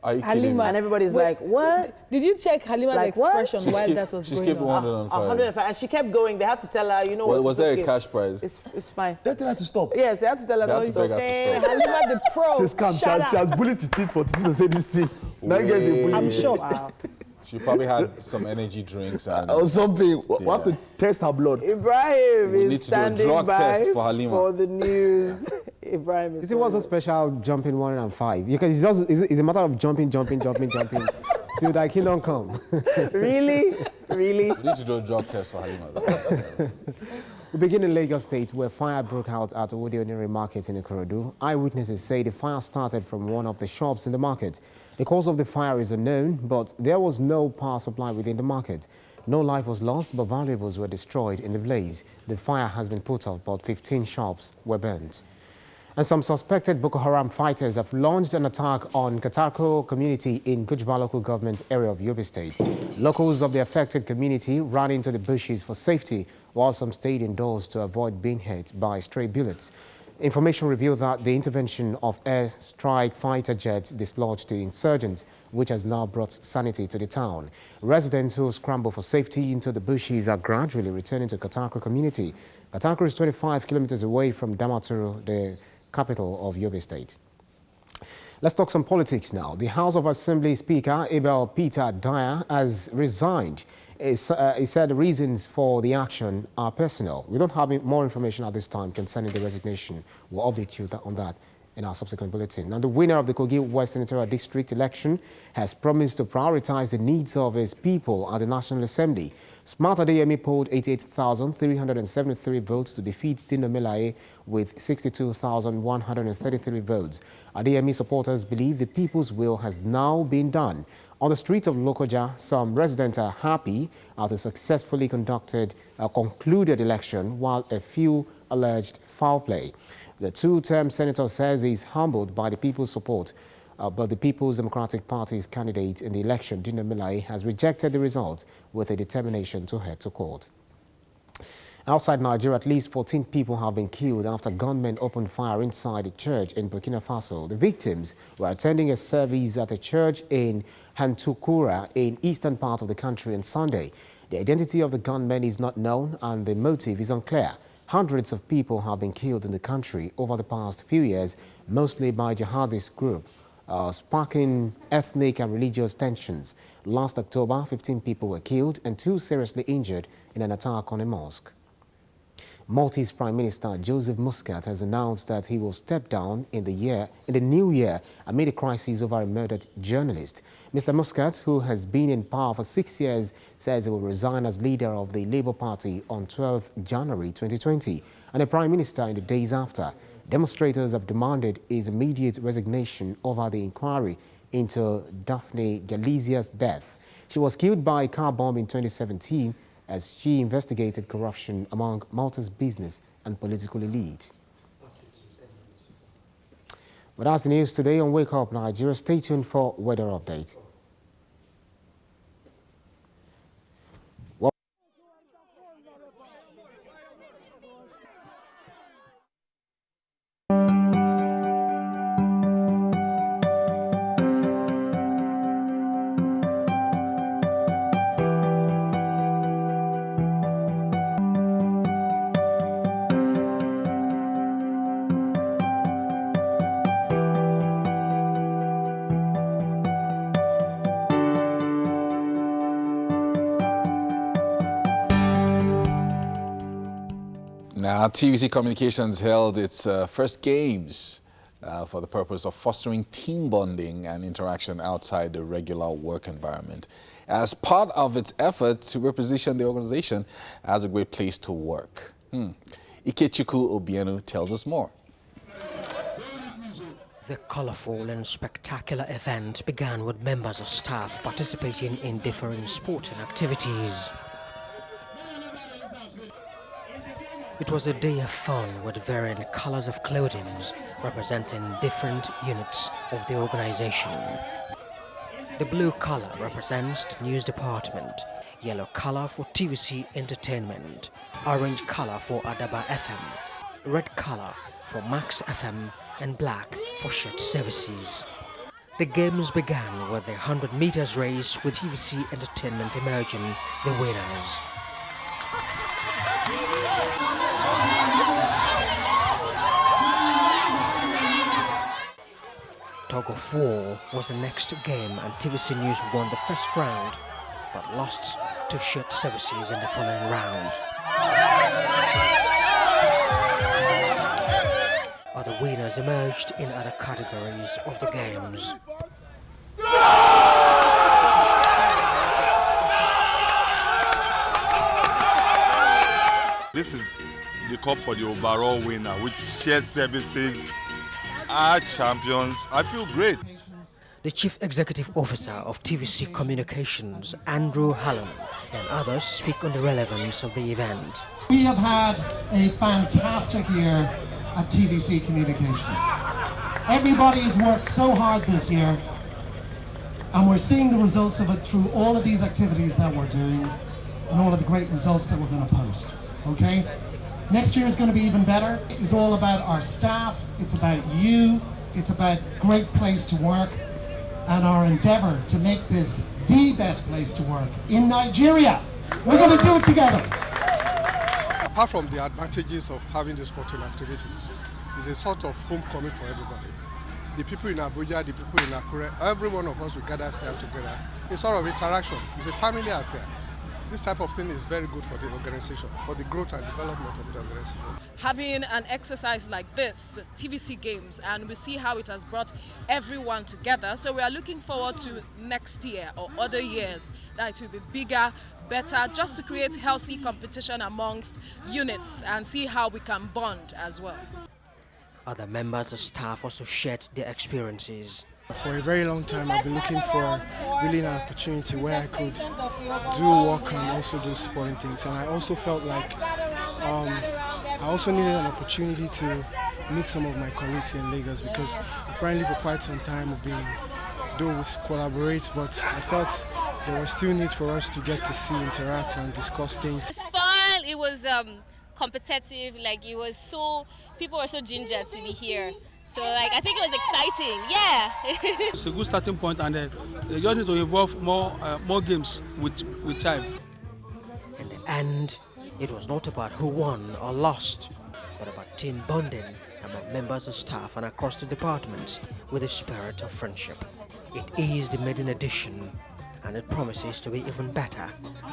S2: Are you kidding me?
S1: And everybody's like, what?
S3: Did you check Halima's
S1: Like, what?
S3: expression while that was
S2: She
S3: going
S2: skipped
S3: on?
S2: 105.
S1: 105. And she kept going. They had to tell her, you know what?
S2: Was there a cash prize?
S1: It's fine.
S18: They tell her to stop.
S1: Yes, they had to tell her
S2: They had
S1: to
S2: to beg
S1: stop.
S2: her to stop.
S3: Halima the pro.
S18: She's calm. She has bullied Titi for Titi to say this thing. Now you guys are bullying.
S3: I'm sure. Wow.
S2: She probably had some energy drinks and
S18: or something. We have to test her blood.
S1: Ibrahim
S2: We need
S1: is
S2: to do a
S1: standing
S2: drug
S1: by
S2: test for Halima.
S1: for the news. Ibrahim is.
S5: It was a special jumping 105 because it's a matter of jumping. So that he don't come.
S1: Really?
S2: We need to do a drug test for Halima.
S5: We begin in Lagos State, where fire broke out at Culinary market in Ikorodu. Eyewitnesses say the fire started from one of the shops in the market. The cause of the fire is unknown, but there was no power supply within the market. No life was lost, but valuables were destroyed in the blaze. The fire has been put out, but 15 shops were burned. And some suspected Boko Haram fighters have launched an attack on Katarko community in Gujba local government area of Yobe State. Locals of the affected community ran into the bushes for safety, while some stayed indoors to avoid being hit by stray bullets. Information revealed that the intervention of air strike fighter jets dislodged the insurgents, which has now brought sanity to the town. Residents who scramble for safety into the bushes are gradually returning to Katarko community. Katarko is 25 kilometers away from Damaturu, the capital of Yobe State. Let's talk some politics now. The House of Assembly Speaker, Abel Peter Dyer, has resigned. He said the reasons for the action are personal. We don't have more information at this time concerning the resignation. We'll update you on that in our subsequent bulletin. Now, the winner of the Kogi West Senatorial District election has promised to prioritize the needs of his people at the National Assembly. Smart Adeyemi polled 88,373 votes to defeat Dino Melaye with 62,133 votes. Adeyemi supporters believe the people's will has now been done. On the streets of Lokoja, some residents are happy at the successfully concluded election, while a few alleged foul play. The two-term senator says he's humbled by the people's support, but the People's Democratic Party's candidate in the election, Dino Melaye, has rejected the results with a determination to head to court. Outside Nigeria, at least 14 people have been killed after gunmen opened fire inside a church in Burkina Faso. The victims were attending a service at a church in Hantukura in eastern part of the country on Sunday. The identity of the gunmen is not known and the motive is unclear. Hundreds of people have been killed in the country over the past few years, mostly by jihadist groups, sparking ethnic and religious tensions. Last October, 15 people were killed and 2 seriously injured in an attack on a mosque. Maltese Prime Minister Joseph Muscat has announced that he will step down in the new year amid a crisis over a murdered journalist. Mr. Muscat, who has been in power for 6 years, says he will resign as leader of the Labour Party on 12th January 2020 and a Prime Minister in the days after. Demonstrators have demanded his immediate resignation over the inquiry into Daphne Galizia's death. She was killed by a car bomb in 2017 as she investigated corruption among Malta's business and political elite. But that's the news today on Wake Up Nigeria. Stay tuned for weather update.
S2: Now, TVC Communications held its first games for the purpose of fostering team bonding and interaction outside the regular work environment, as part of its effort to reposition the organization as a great place to work. Ikechukwu Obienu tells us more.
S19: The colorful and spectacular event began with members of staff participating in different sporting activities. It was a day of fun with varying colors of clothing representing different units of the organization. The blue color represents the news department, yellow color for TVC Entertainment, orange color for Adaba FM, red color for Max FM, and black for shared services. The games began with the 100 meters race with TVC Entertainment emerging the winners. Tug of War was the next game and TVC News won the first round but lost to Shared Services in the following round. Other winners emerged in other categories of the games.
S9: This is the cup for the overall winner, which Shared Services are champions. I feel great.
S19: The Chief Executive Officer of TVC Communications, Andrew Hallam, and others speak on the relevance of the event.
S20: We have had a fantastic year at TVC Communications. Everybody's worked so hard this year, and we're seeing the results of it through all of these activities that we're doing and all of the great results that we're going to post. Okay? Next year is going to be even better. It's all about our staff, it's about you, it's about great place to work, and our endeavor to make this the best place to work in Nigeria. We're going to do it together.
S21: Apart from the advantages of having the sporting activities, it's a sort of homecoming for everybody. The people in Abuja, the people in Akure, every one of us will gather here together. It's sort of interaction. It's a family affair. This type of thing is very good for the organization, for the growth and development of the organization.
S22: Having an exercise like this, TVC Games, and we see how it has brought everyone together. So we are looking forward to next year or other years that it will be bigger, better, just to create healthy competition amongst units and see how we can bond as well.
S19: Other members of staff also shared their experiences.
S23: For a very long time, I've been looking for really an opportunity where I could do work and also do sporting things. And I also felt like I also needed an opportunity to meet some of my colleagues in Lagos, because apparently for quite some time we've been doing collaborate, but I thought there was still need for us to get to see, interact and discuss things.
S24: It's fun, it was competitive, like it was so, people were so ginger to be here. So like I think it was exciting, yeah.
S25: It's a good starting point, and they just need to involve more games with time.
S19: In the end, it was not about who won or lost, but about team bonding among members of staff and across the departments with a spirit of friendship. It is the maiden edition, and it promises to be even better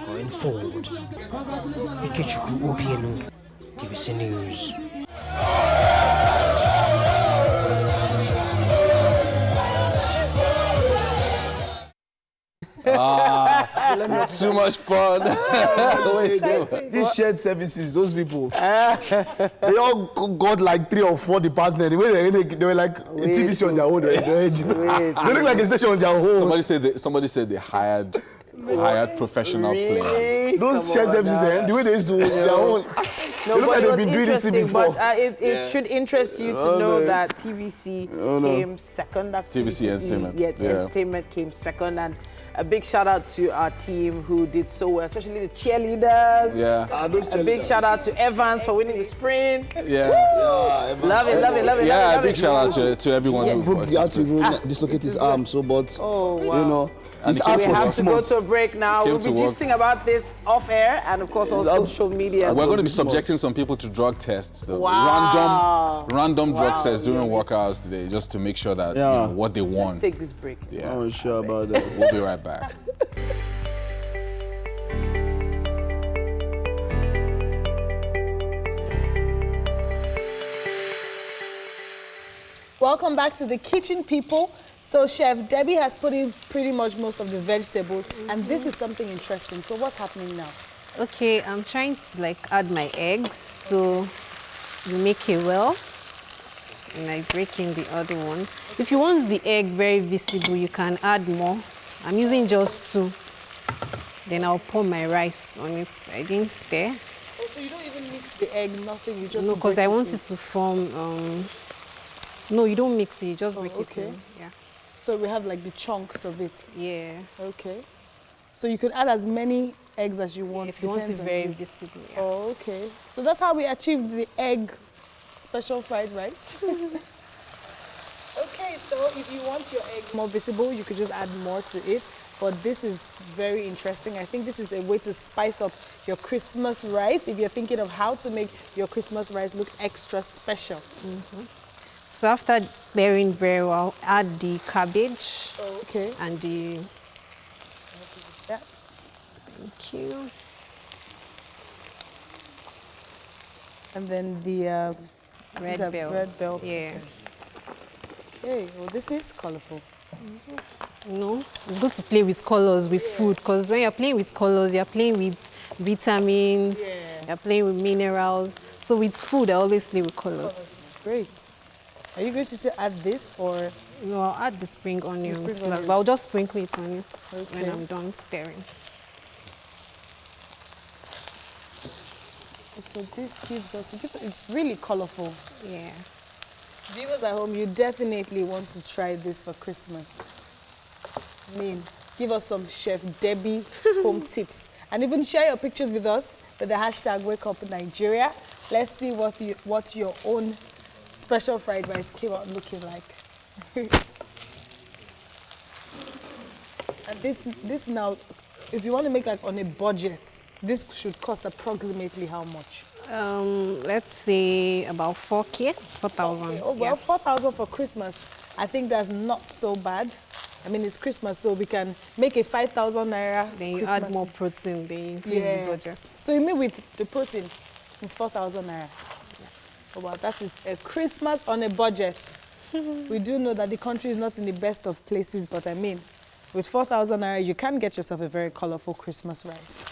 S19: going forward. Ikechukwu Obienu, TVC News.
S2: Too much fun.
S18: These shared services, those people, they all got like 3 or 4 departments. They were like a TVC on their own. They look like a station on their own.
S2: Somebody said they hired professional players.
S18: Those shared services, the way they used to their own.
S1: No,
S18: they look like they've been doing this thing before.
S1: But it should interest you to know that TVC came second. That's
S2: TVC Entertainment.
S1: Yeah, Entertainment came second, and a big shout out to our team who did so well, especially the cheerleaders.
S2: Yeah.
S1: A big shout out to Evans for winning the sprint.
S2: Yeah.
S1: Love it.
S2: Yeah, a big shout out to everyone who
S11: had to dislocate his arm, so but you know.
S1: We have to go to a break now. We'll be gisting about this off air and of course on social media.
S2: We're going to be subjecting some people to drug tests, random drug tests during work hours today, just to make sure that you know, what they want.
S1: Let's take this break.
S2: Yeah.
S11: I'm not sure about that.
S2: We'll be right back.
S3: Welcome back to the kitchen, people. So Chef Debbie has put in pretty much most of the vegetables, and this is something interesting. So what's happening now?
S14: Okay, I'm trying to like add my eggs. So you make a well, and I break in the other one. If you want the egg very visible, you can add more. I'm using just 2. Then I'll pour my rice on it. I didn't stir.
S3: Oh, so you don't even mix the egg, nothing, you just...
S14: No, because I want it to form... No, you don't mix it, you just break it in. Yeah.
S3: So we have like the chunks of it?
S14: Yeah.
S3: Okay. So you can add as many eggs as you want.
S14: If you want it very visible, yeah.
S3: Oh, okay. So that's how we achieved the egg special fried rice. Okay, so if you want your eggs more visible, you could just add more to it. But this is very interesting. I think this is a way to spice up your Christmas rice if you're thinking of how to make your Christmas rice look extra special.
S14: So after stirring very well, add the cabbage.
S3: Okay.
S14: And the...
S3: Yeah.
S14: Thank you.
S3: And then the
S14: Red bells.
S3: Red bell
S14: Yeah.
S3: peppers. Okay, well this is colorful.
S14: No, it's good to play with colors with food, because when you're playing with colors, you're playing with vitamins, you're playing with minerals. So with food, I always play with colors.
S3: Great. Are you going to still add this or?
S14: No, I'll add the spring onions,
S3: onions.
S14: but I'll just sprinkle it on it when
S3: Okay.
S14: I'm done stirring.
S3: So this gives us, it's really colorful.
S14: Yeah.
S3: Viewers at home, you definitely want to try this for Christmas. I mean, give us some Chef Debbie home tips. And even share your pictures with us with the hashtag #WakeUpNigeria. Let's see what your own special fried rice came out looking like. And this now, if you want to make like on a budget, this should cost approximately how much?
S14: Let's say about 4K, 4,000.
S3: Okay. Oh, well, 4,000 for Christmas. I think that's not so bad. I mean, it's Christmas, so we can make a 5,000 naira.
S14: Then you
S3: Christmas
S14: add more protein, then you increase the budget.
S3: So you mean with the protein, it's 4,000 naira. Oh, wow, that is a Christmas on a budget. We do know that the country is not in the best of places, but I mean, with 4,000 naira, you can get yourself a very colorful Christmas rice.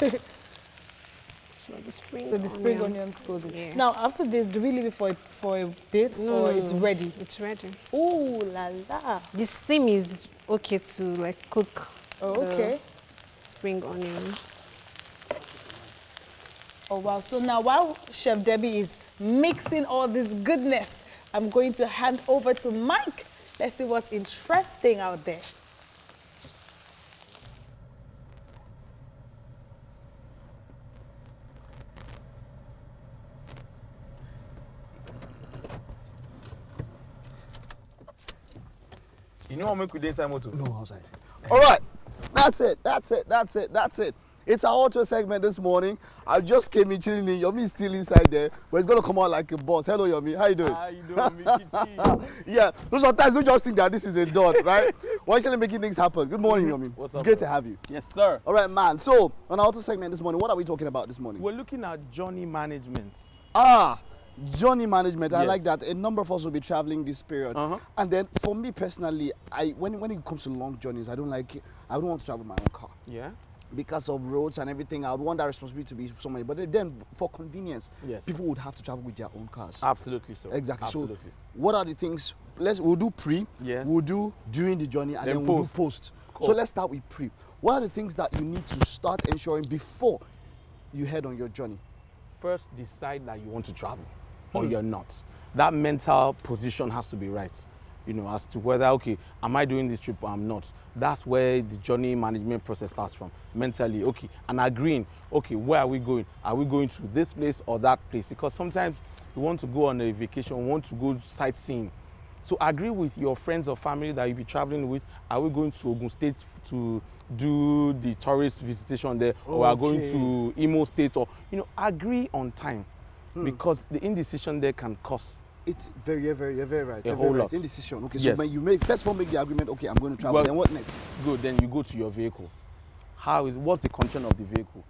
S14: So the spring
S3: onions goes in. Now, after this, do we leave it for a bit or it's ready?
S14: It's ready.
S3: Ooh la la.
S14: The steam is okay to like cook.
S3: Oh, okay.
S14: Spring onions.
S3: Oh wow, so now while Chef Debbie is mixing all this goodness, I'm going to hand over to Mike. Let's see what's interesting out there.
S4: You know what make we dey inside motor?
S18: No, outside. All right, that's it. It's our auto segment this morning. I just came in chilling in. Yomi is still inside there, but it's gonna come out like a boss. Hello, Yomi. How you doing?
S4: How you doing, Mickey?
S18: Yeah. So sometimes you just think that this is a dot, right? We're actually making things happen. Good morning, Yomi.
S4: What's
S18: it's
S4: up,
S18: great
S4: bro?
S18: to have you.
S4: Yes, sir.
S18: All right, man. So on our auto segment this morning, what are we talking about this morning?
S4: We're looking at journey management.
S18: Journey management. I
S4: Yes.
S18: like that. A number of us will be traveling this period, and then for me personally, when it comes to long journeys, I don't want to travel my own car.
S4: Yeah.
S18: Because of roads and everything, I would want that responsibility to be somebody. But then, for convenience,
S4: Yes.
S18: people would have to travel with their own cars.
S4: Absolutely so.
S18: Exactly.
S4: Absolutely.
S18: So, what are the things? We'll do pre.
S4: Yes.
S18: We'll do during the journey, and then we'll do post.
S4: Cool.
S18: So let's start with pre. What are the things that you need to start ensuring before you head on your journey?
S4: First, decide that you want to travel or you're not. That mental position has to be right. You know, as to whether, okay, am I doing this trip or I'm not? That's where the journey management process starts from. Mentally, okay, and agreeing, okay, where are we going? Are we going to this place or that place? Because sometimes you want to go on a vacation, you want to go sightseeing. So agree with your friends or family that you'll be traveling with. Are we going to Ogun State to do the tourist visitation there? Or are going to Imo State? Or, you know, agree on time. Because the indecision there can cost.
S18: It's very right.
S4: A
S18: You're
S4: whole
S18: very
S4: lot.
S18: right. Indecision. Okay,
S4: Yes.
S18: so when you first of all make the agreement, okay, I'm going to travel.
S4: Well,
S18: Then what next?
S4: Good, then you go to your vehicle. What's the condition of the vehicle?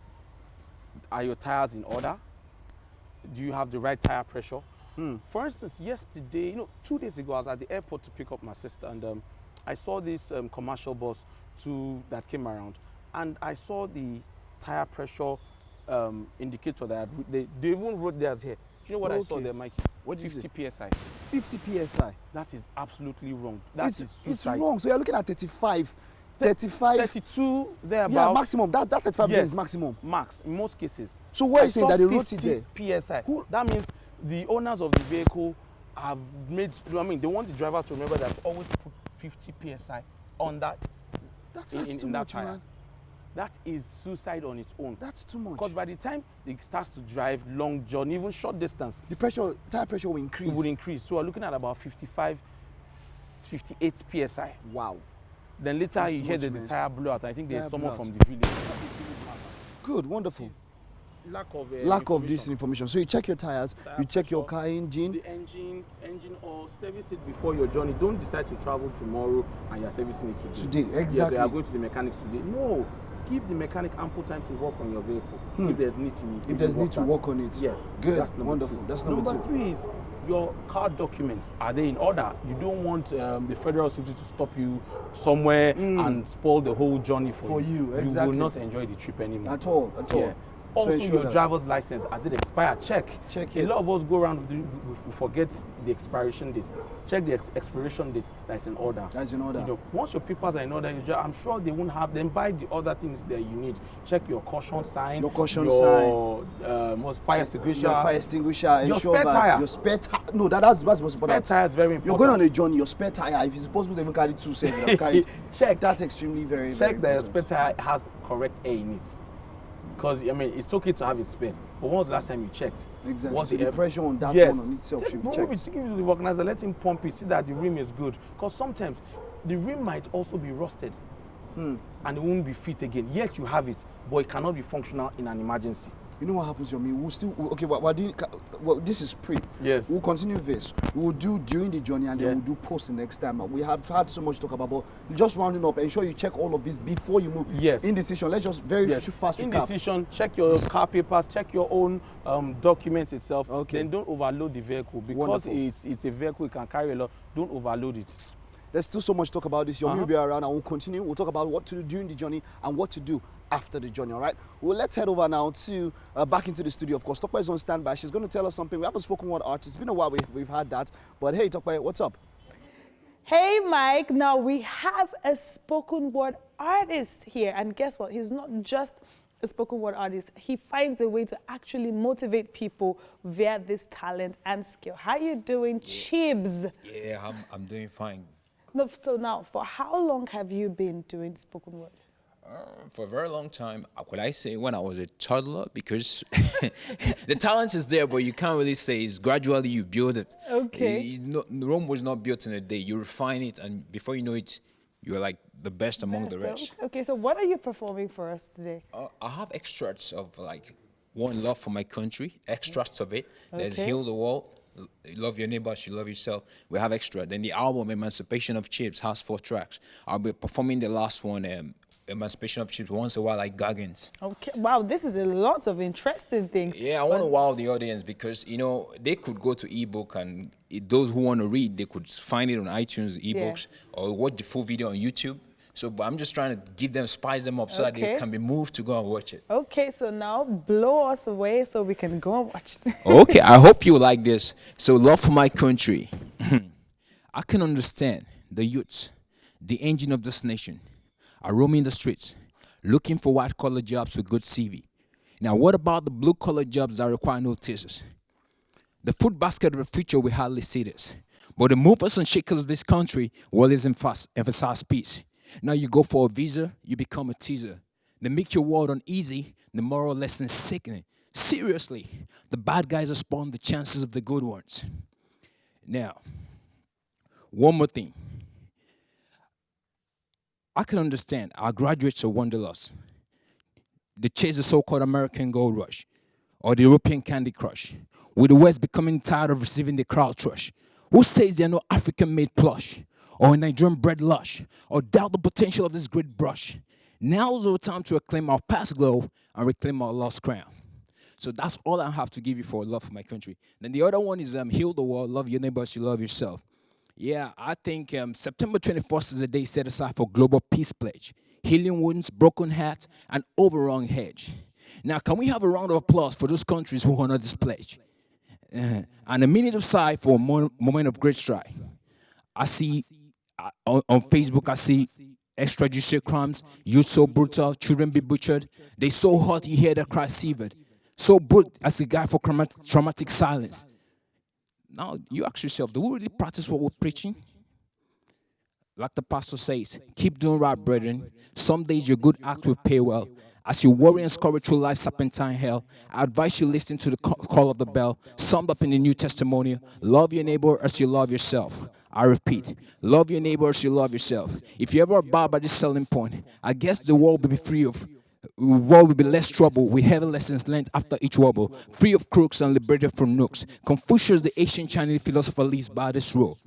S4: Are your tires in order? Do you have the right tire pressure? For instance, yesterday, 2 days ago, I was at the airport to pick up my sister, and I saw this commercial bus that came around, and I saw the tire pressure indicator that they even wrote theirs here. Do you know what I saw there, Mikey?
S18: What did you
S4: 50 psi.
S18: 50 psi.
S4: That is absolutely wrong. It's suicide.
S18: wrong. So you're looking at 35.
S4: 32 thereabouts.
S18: Yeah, maximum. That 35 is maximum.
S4: Max, in most cases.
S18: So what are you saying that they wrote it there?
S4: 50 psi. That means the owners of the vehicle have made, they want the drivers to remember that always put 50 psi on that.
S18: That's
S4: in
S18: too
S4: that
S18: much,
S4: tire.
S18: man.
S4: That is suicide on its own.
S18: That's too much.
S4: Because by the time it starts to drive long journey, even short distance,
S18: the tire pressure will increase.
S4: It would increase. So we're looking at about 55, 58 psi.
S11: Wow.
S4: Then later
S11: That's
S4: you
S11: too
S4: hear
S11: much,
S4: there's
S11: man.
S4: a tire blowout. I think there's
S11: Tire
S4: someone
S11: blowout.
S4: from the village.
S11: Good, wonderful.
S4: Lack
S11: of this information. So you check your tires, you check your car engine.
S4: The engine oil, service it before your journey. Don't decide to travel tomorrow and you're servicing it today.
S11: Exactly.
S4: Yes, you are going to the mechanic today. No. Give the mechanic ample time to work on your vehicle. If there's need to.
S11: If there's need to work on it.
S4: Yes.
S11: Good.
S4: That's number
S11: Wonderful.
S4: two.
S11: That's number two.
S4: 3 is your car documents. Are they in order? You don't want the federal security to stop you somewhere and spoil the whole journey for you.
S11: Exactly.
S4: You will not enjoy the trip anymore.
S11: At all.
S4: Yeah. Also,
S11: So
S4: your driver's license, has it expired? Check
S11: it.
S4: A lot of us go around, we forget the expiration date. Check the expiration date that's in order.
S11: That's in order.
S4: You know, once your papers are in order, I'm sure they won't have them. Buy the other things that you need. Check your caution sign.
S11: Your caution
S4: sign. Fire extinguisher.
S11: Your fire extinguisher.
S4: Your
S11: Ensure
S4: spare
S11: that
S4: tire.
S11: your spare tire. No, that's most important.
S4: Spare tire is very important.
S11: You're going on a journey. Your spare tire. If it's possible to even carry 2 7, carry.
S4: Check.
S11: That's extremely very.
S4: Check
S11: very
S4: that your spare tire has correct air in it. Because, I mean, it's okay to have a spare, but when was the last time you checked?
S11: Exactly.
S4: What's
S11: So the pressure on that
S4: yes.
S11: one on itself should be
S4: Move
S11: checked.
S4: it, give it to the organizer, let him pump it, see that the rim is good. Because sometimes the rim might also be rusted and it won't be fit again. Yet you have it, but it cannot be functional in an emergency.
S11: You know what happens to me? We'll still okay. This is pre.
S4: Yes.
S11: We'll continue this. We'll do during the journey and then
S4: Yeah.
S11: we'll do post the next time. We have had so much to talk about. But just rounding up, ensure you check all of this before you move.
S4: Yes.
S11: Indecision. Let's just very fast recap.
S4: Indecision. Check your car papers. Check your own documents itself.
S11: Okay.
S4: Then don't overload the vehicle because
S11: Wonderful.
S4: it's a vehicle it can carry a lot. Don't overload it.
S11: There's still so much to talk about this. You'll be around and we'll continue. We'll talk about what to do during the journey and what to do after the journey, all right? Well, let's head over now to back into the studio. Of course, Tokpa is on standby. She's going to tell us something. We haven't spoken word artist. It's been a while we've had that. But hey, Tokpa, what's up?
S3: Hey, Mike. Now we have a spoken word artist here. And guess what? He's not just a spoken word artist. He finds a way to actually motivate people via this talent and skill. How you doing, Chibs?
S6: Yeah, I'm doing fine.
S3: No, so now, for how long have you been doing spoken word?
S6: For a very long time. Could I say when I was a toddler? Because the talent is there, but you can't really say it's gradually you build it.
S3: Okay.
S6: Rome was not built in a day. You refine it, and before you know it, you're like the best among the rest.
S3: Okay, so what are you performing for us today?
S6: I have extracts of like one, love for my country, extracts of it. There's
S3: Okay.
S6: Heal the World, Love Your Neighbor as You Love Yourself. We have extra. Then the album Emancipation of Chips has 4 tracks. I'll be performing the last one, Emancipation of Chips, once a while like Gaggins.
S3: Okay, wow, this is a lot of interesting things.
S6: Yeah, I want to wow the audience because, you know, they could go to ebook and those who want to read, they could find it on iTunes, ebooks, or watch the full video on YouTube. So, but I'm just trying to give them, spice them up so that they can be moved to go and watch it.
S3: Okay, so now blow us away so we can go and watch it.
S6: Okay, I hope you like this. So, love for my country. I can understand the youths, the engine of this nation, are roaming the streets, looking for white-collar jobs with good CV. Now, what about the blue-collar jobs that require no thesis? The food basket of the future, we hardly see this. But the movers and shakers of this country will always emphasize peace. Now you go for a visa, you become a teaser. They make your world uneasy, the moral lesson is sickening. Seriously, the bad guys have spawned the chances of the good ones. Now, one more thing. I can understand our graduates are wanderlust. They chase the so-called American gold rush or the European candy crush, with the West becoming tired of receiving the crowd rush. Who says they're no African-made plush or a Nigerian bread lush or doubt the potential of this great brush? Now's the time to reclaim our past glow and reclaim our lost crown. So that's all I have to give you for love for my country. Then the other one is Heal the World, Love Your Neighbor as You Love Yourself. Yeah, I think September 21st is a day set aside for Global Peace Pledge, healing wounds, broken hearts, and overrun hedge. Now, can we have a round of applause for those countries who honor this pledge? And a minute of sigh for a moment of great stride. I see on Facebook, I see extrajudicial crimes, youth so brutal, children be butchered. They so hot you hear the cry severed. So brute as a guy for traumatic silence. Now, you ask yourself, do we really practice what we're preaching? Like the pastor says, keep doing right, brethren. Some days your good act will pay well. As you worry and scurry through life's serpentine hell, I advise you listen to the call of the bell, summed up in the New Testament. Love your neighbor as you love yourself. I repeat, love your neighbors, you love yourself. If you ever abide by this selling point, I guess the world will be free of world will be less trouble with heavy lessons learned after each wobble, free of crooks and liberated from nooks. Confucius, the ancient Chinese philosopher, leads by this rule.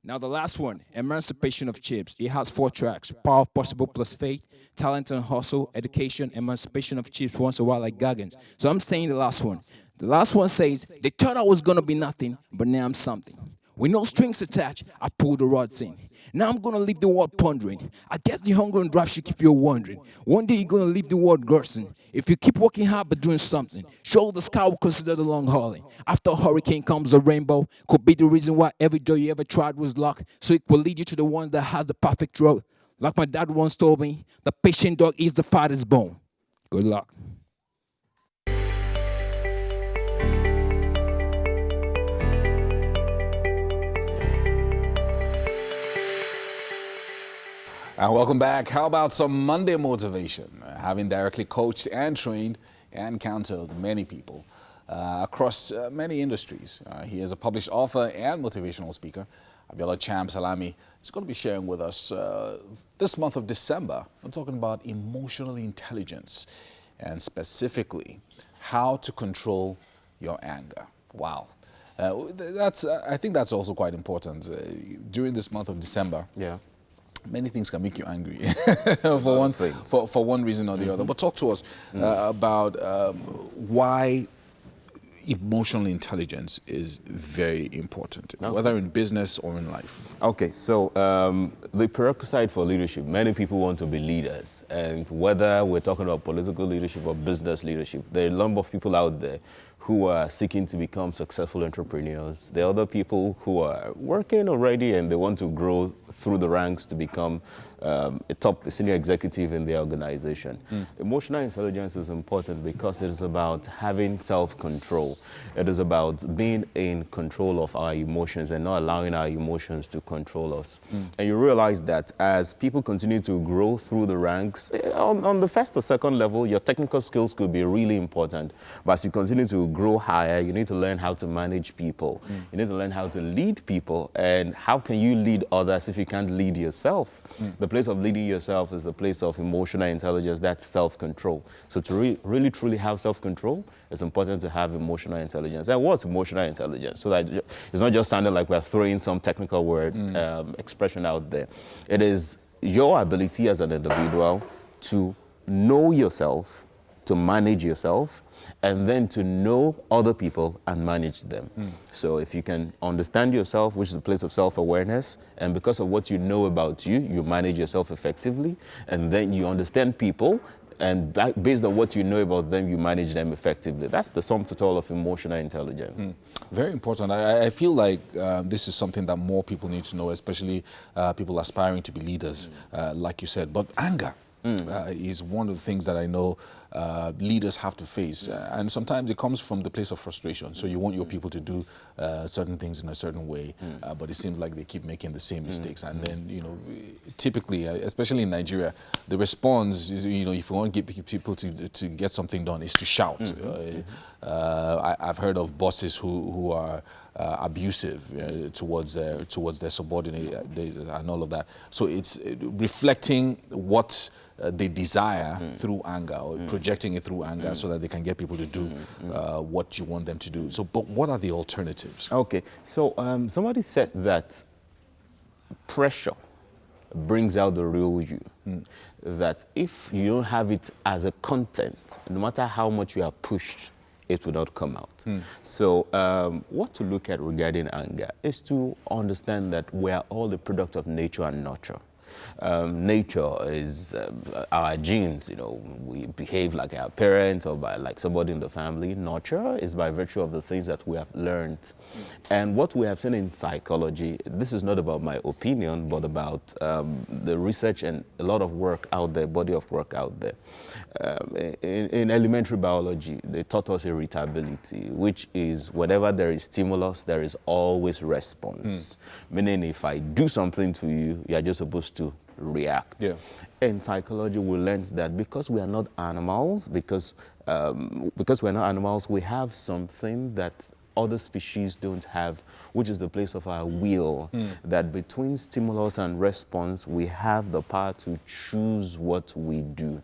S6: Now the last one, Emancipation of Chips. It has 4 tracks: Power of Possible plus Faith, Talent and Hustle, Education, Emancipation of Chips, once a while like Gaggins. So I'm saying the last one. The last one says, they thought I was gonna be nothing, but now I'm something. With no strings attached, I pulled the rods in. Now I'm gonna leave the world pondering. I guess the hunger and drive should keep you wondering. One day you're gonna leave the world gursing. If you keep working hard but doing something, sure, the sky will consider the long hauling. After a hurricane comes a rainbow. Could be the reason why every door you ever tried was locked. So it will lead you to the one that has the perfect road. Like my dad once told me, the patient dog eats the fattest bone. Good luck.
S2: And welcome back. How about some Monday motivation? Having directly coached and trained and counseled many people across many industries. He is a published author and motivational speaker. Abiola Cham Salami is going to be sharing with us this month of December. We're talking about emotional intelligence and specifically how to control your anger. Wow. I think that's also quite important. During this month of December, many things can make you angry for one reason or the other. But talk to us about why emotional intelligence is very important, whether in business or in life.
S7: Okay, so the prerequisite for leadership, many people want to be leaders. And whether we're talking about political leadership or business leadership, there are a number of people out there who are seeking to become successful entrepreneurs. There are other people who are working already and they want to grow through the ranks to become a senior executive in their organization. Emotional intelligence is important because it is about having self-control. It is about being in control of our emotions and not allowing our emotions to control us. And you realize that as people continue to grow through the ranks, on the first or second level, your technical skills could be really important. But as you continue to grow higher, you need to learn how to manage people. You need to learn how to lead people. And how can you lead others if you can't lead yourself? The place of leading yourself is the place of emotional intelligence, that's self-control. So to really truly have self-control, it's important to have emotional intelligence. And what's emotional intelligence? So that it's not just sounding like we're throwing some technical word expression out there. It is your ability as an individual to know yourself, to manage yourself, and then to know other people and manage them. So if you can understand yourself, which is a place of self-awareness, and because of what you know about you, you manage yourself effectively, and then you understand people, and based on what you know about them, you manage them effectively. That's the sum total of emotional intelligence.
S2: Very important. I feel like this is something that more people need to know, especially people aspiring to be leaders, like you said. But anger is one of the things that I know leaders have to face. And sometimes it comes from the place of frustration. So you want your people to do certain things in a certain way, but it seems like they keep making the same mistakes. And then, you know, typically, especially in Nigeria, the response is, you know, if you want to get people to get something done, is to shout. I've heard of bosses who are abusive towards their subordinate and all of that. So it's reflecting what they desire through anger, or projecting it through anger, so that they can get people to do what you want them to do. So, but what are the alternatives?
S7: Okay, so somebody said that pressure brings out the real you. That if you don't have it as a content, no matter how much you are pushed, it will not come out. So what to look at regarding anger is to understand that we are all the product of nature and nurture. Nature is our genes, you know, we behave like our parents or by like somebody in the family. Nurture is by virtue of the things that we have learned. And what we have seen in psychology, this is not about my opinion, but about the research and a lot of work out there, body of work out there. In elementary biology, they taught us irritability, which is whenever there is stimulus, there is always response. Meaning if I do something to you, you are just supposed to react. In psychology, we learned that because we are not animals, because we're not animals, we have something that other species don't have, which is the place of our will, that between stimulus and response, we have the power to choose what we do.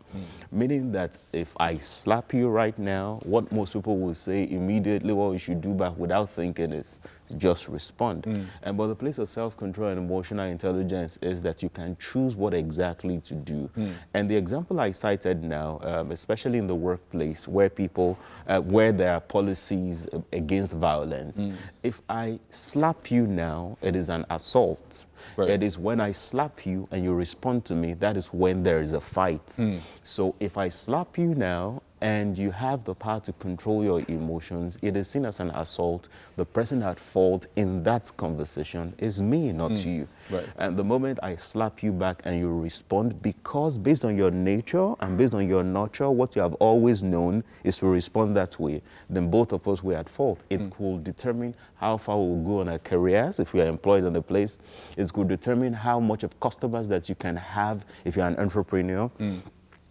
S7: Meaning that if I slap you right now, what most people will say immediately what you should do back without thinking is just respond. But the place of self-control and emotional intelligence is that you can choose what exactly to do. And the example I cited now, especially in the workplace where people, where there are policies against violence, if I slap you now, it is an assault. Right. It is when I slap you and you respond to me, that is when there is a fight. So if I slap you now and you have the power to control your emotions, it is seen as an assault. The person at fault in that conversation is me, not you. Right. And the moment I slap you back and you respond, because based on your nature and based on your nurture, what you have always known is to respond that way, then both of us were at fault. It could determine how far we will go on our careers if we are employed in a place. It could determine how much of customers that you can have if you're an entrepreneur.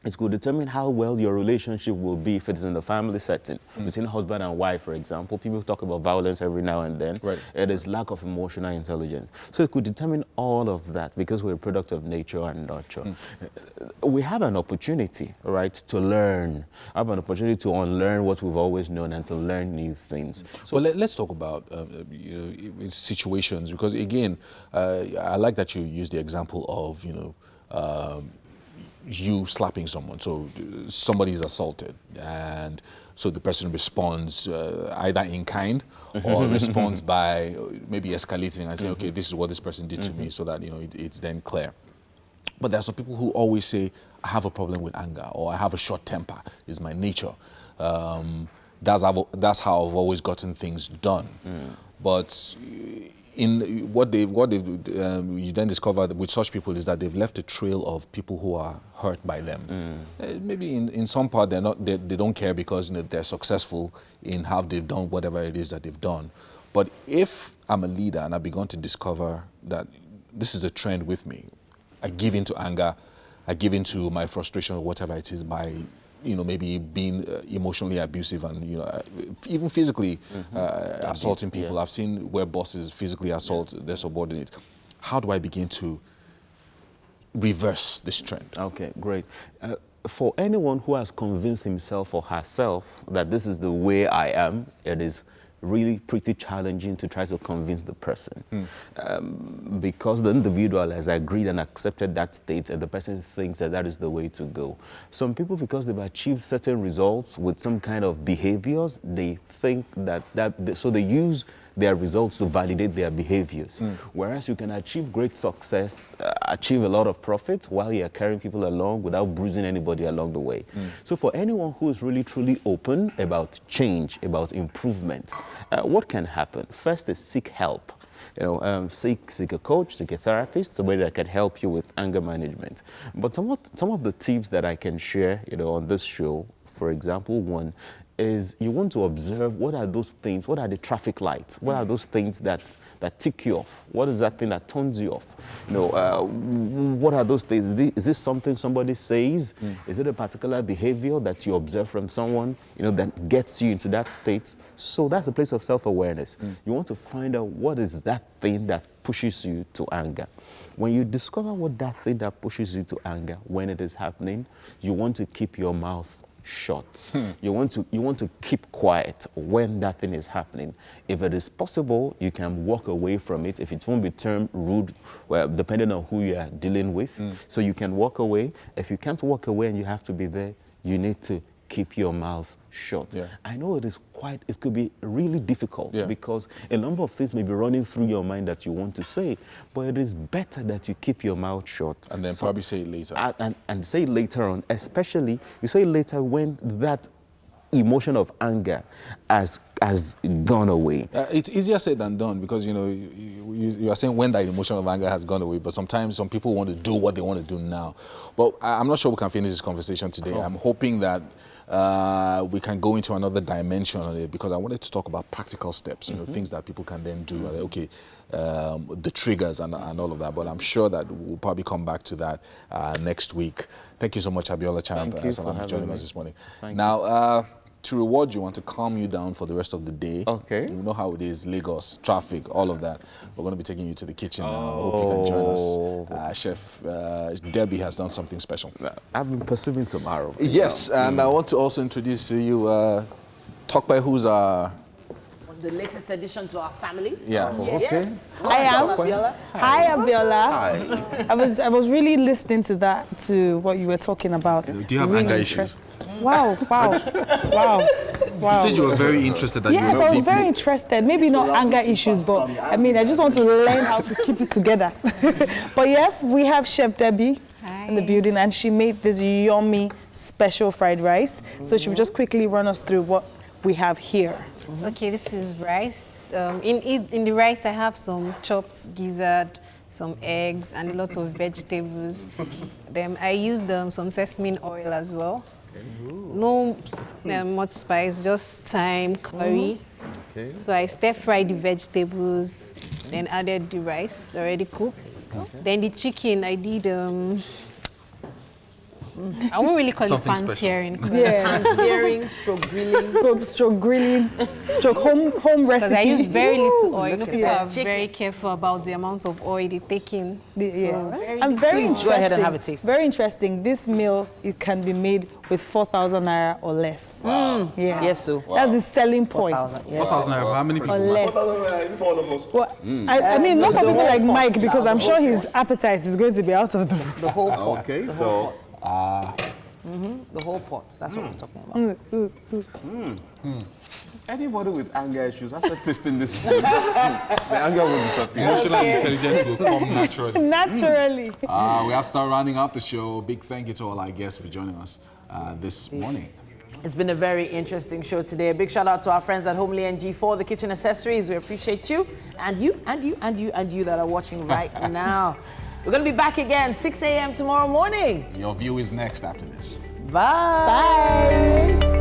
S7: It could determine how well your relationship will be if it's in the family setting. Between husband and wife, for example, people talk about violence every now and then. Right. It is lack of emotional intelligence. So it could determine all of that because we're a product of nature and nurture. We have an opportunity, right, to learn. I have an opportunity to unlearn what we've always known and to learn new things.
S2: So let's talk about situations, because again, I like that you use the example of, you slapping someone. So somebody is assaulted, and so the person responds either in kind or responds by maybe escalating and saying, okay, this is what this person did to me, so that it's then clear. But there are some people who always say, I have a problem with anger, or I have a short temper, it's my nature. That's how I've always gotten things done. But in what you then discover with such people is that they've left a trail of people who are hurt by them. Maybe in some part they don't care because they're successful in how they've done whatever it is that they've done. But if I'm a leader and I've begun to discover that this is a trend with me, I give into anger, I give into my frustration or whatever it is by maybe being emotionally abusive and, even physically assaulting people. Yeah. I've seen where bosses physically assault their subordinates. How do I begin to reverse this trend?
S7: Okay, great. For anyone who has convinced himself or herself that this is the way I am, it is really pretty challenging to try to convince the person because the individual has agreed and accepted that state and the person thinks that is the way to go. Some people, because they've achieved certain results with some kind of behaviors, they think so they use their results to validate their behaviors. Whereas you can achieve great success, achieve a lot of profit while you're carrying people along without bruising anybody along the way. So for anyone who is really truly open about change, about improvement, what can happen? First is seek help. Seek a coach, seek a therapist, somebody that can help you with anger management. But some of the tips that I can share, on this show, for example, one is you want to observe what are those things, what are the traffic lights, what are those things that tick you off, what is that thing that turns you off, what are those things, is this something somebody says, is it a particular behavior that you observe from someone, that gets you into that state? So that's a place of self-awareness. You want to find out what is that thing that pushes you to anger. When you discover what that thing that pushes you to anger, when it is happening, you want to keep your mouth shut. You want to keep quiet when that thing is happening. If it is possible, you can walk away from it. If it won't be termed rude, well, depending on who you are dealing with. So you can walk away. If you can't walk away and you have to be there, you need to keep your mouth shut. Yeah. I know it could be really difficult because a number of things may be running through your mind that you want to say, but it is better that you keep your mouth shut. And then probably say it later. And say it later on, especially you say it later when that emotion of anger has gone away.
S2: It's easier said than done because, you are saying when that emotion of anger has gone away, but sometimes some people want to do what they want to do now. But I'm not sure we can finish this conversation today. I'm hoping that we can go into another dimension on it because I wanted to talk about practical steps, things that people can then do. Okay, the triggers and all of that. But I'm sure that we'll probably come back to that next week. Thank you so much, Abiola Champ, for joining us this morning. Now, to reward you and to calm you down for the rest of the day.
S7: Okay.
S2: You know how it is, Lagos, traffic, all of that. We're going to be taking you to the kitchen now. I hope you can join us. Chef Debbie has done something special.
S7: I've been perceiving some arrow.
S2: Yes, and I want to also introduce to you Tokpe, who's
S1: the latest addition to our family.
S2: Yeah.
S1: Yes.
S3: I am.
S1: Abiola.
S3: Hi, Abiola.
S2: Hi.
S3: I was really listening to what you were talking about.
S2: Do you have anger issues?
S3: Wow.
S2: You said you were very interested.
S3: Yes, I was very interested. Maybe not anger issues, but I mean, I just want to learn how to keep it together. But yes, we have Chef Debbie in the building, and she made this yummy special fried rice. So she will just quickly run us through what we have here.
S14: Okay, this is rice. In the rice, I have some chopped gizzard, some eggs, and lots of vegetables. Then I used some sesame oil as well. No much spice, just thyme, curry.
S7: Okay.
S14: So I stir-fried the vegetables, then added the rice already cooked.
S7: Okay.
S14: Then the chicken, I did I won't really call
S2: something
S14: it pan-searing.
S1: Pan-searing, stroke
S3: grilling, stroke home recipe.
S14: Because I use very little oil.
S1: Look
S14: People
S1: at
S14: are
S1: that.
S14: very careful about the amount of oil they take in.
S3: I'm very
S1: Please go ahead and have a taste.
S3: Very interesting. This meal, it can be made with 4,000 naira or less.
S1: Wow.
S3: Yeah.
S1: Yes, so.
S3: That's the selling point.
S2: 4,000 naira. How many
S3: Or
S2: pieces?
S3: less.
S18: 4,000 is for all of us.
S3: Well, I mean, not for people like Mike, because I'm sure his appetite is going to be out of
S1: The whole pot.
S7: Okay,
S1: The
S7: so
S1: the whole pot. That's what I'm talking about.
S7: anybody with anger issues, after tasting this food, the anger will disappear.
S2: Emotional intelligence will come naturally.
S3: Naturally.
S2: We have to start rounding up the show. Big thank you to all our guests for joining us this morning.
S1: It's been a very interesting show today. A big shout out to our friends at Homely NG for the kitchen accessories. We appreciate you and you that are watching right now. We're going to be back again 6 a.m. tomorrow morning.
S2: Your view is next after this.
S1: Bye.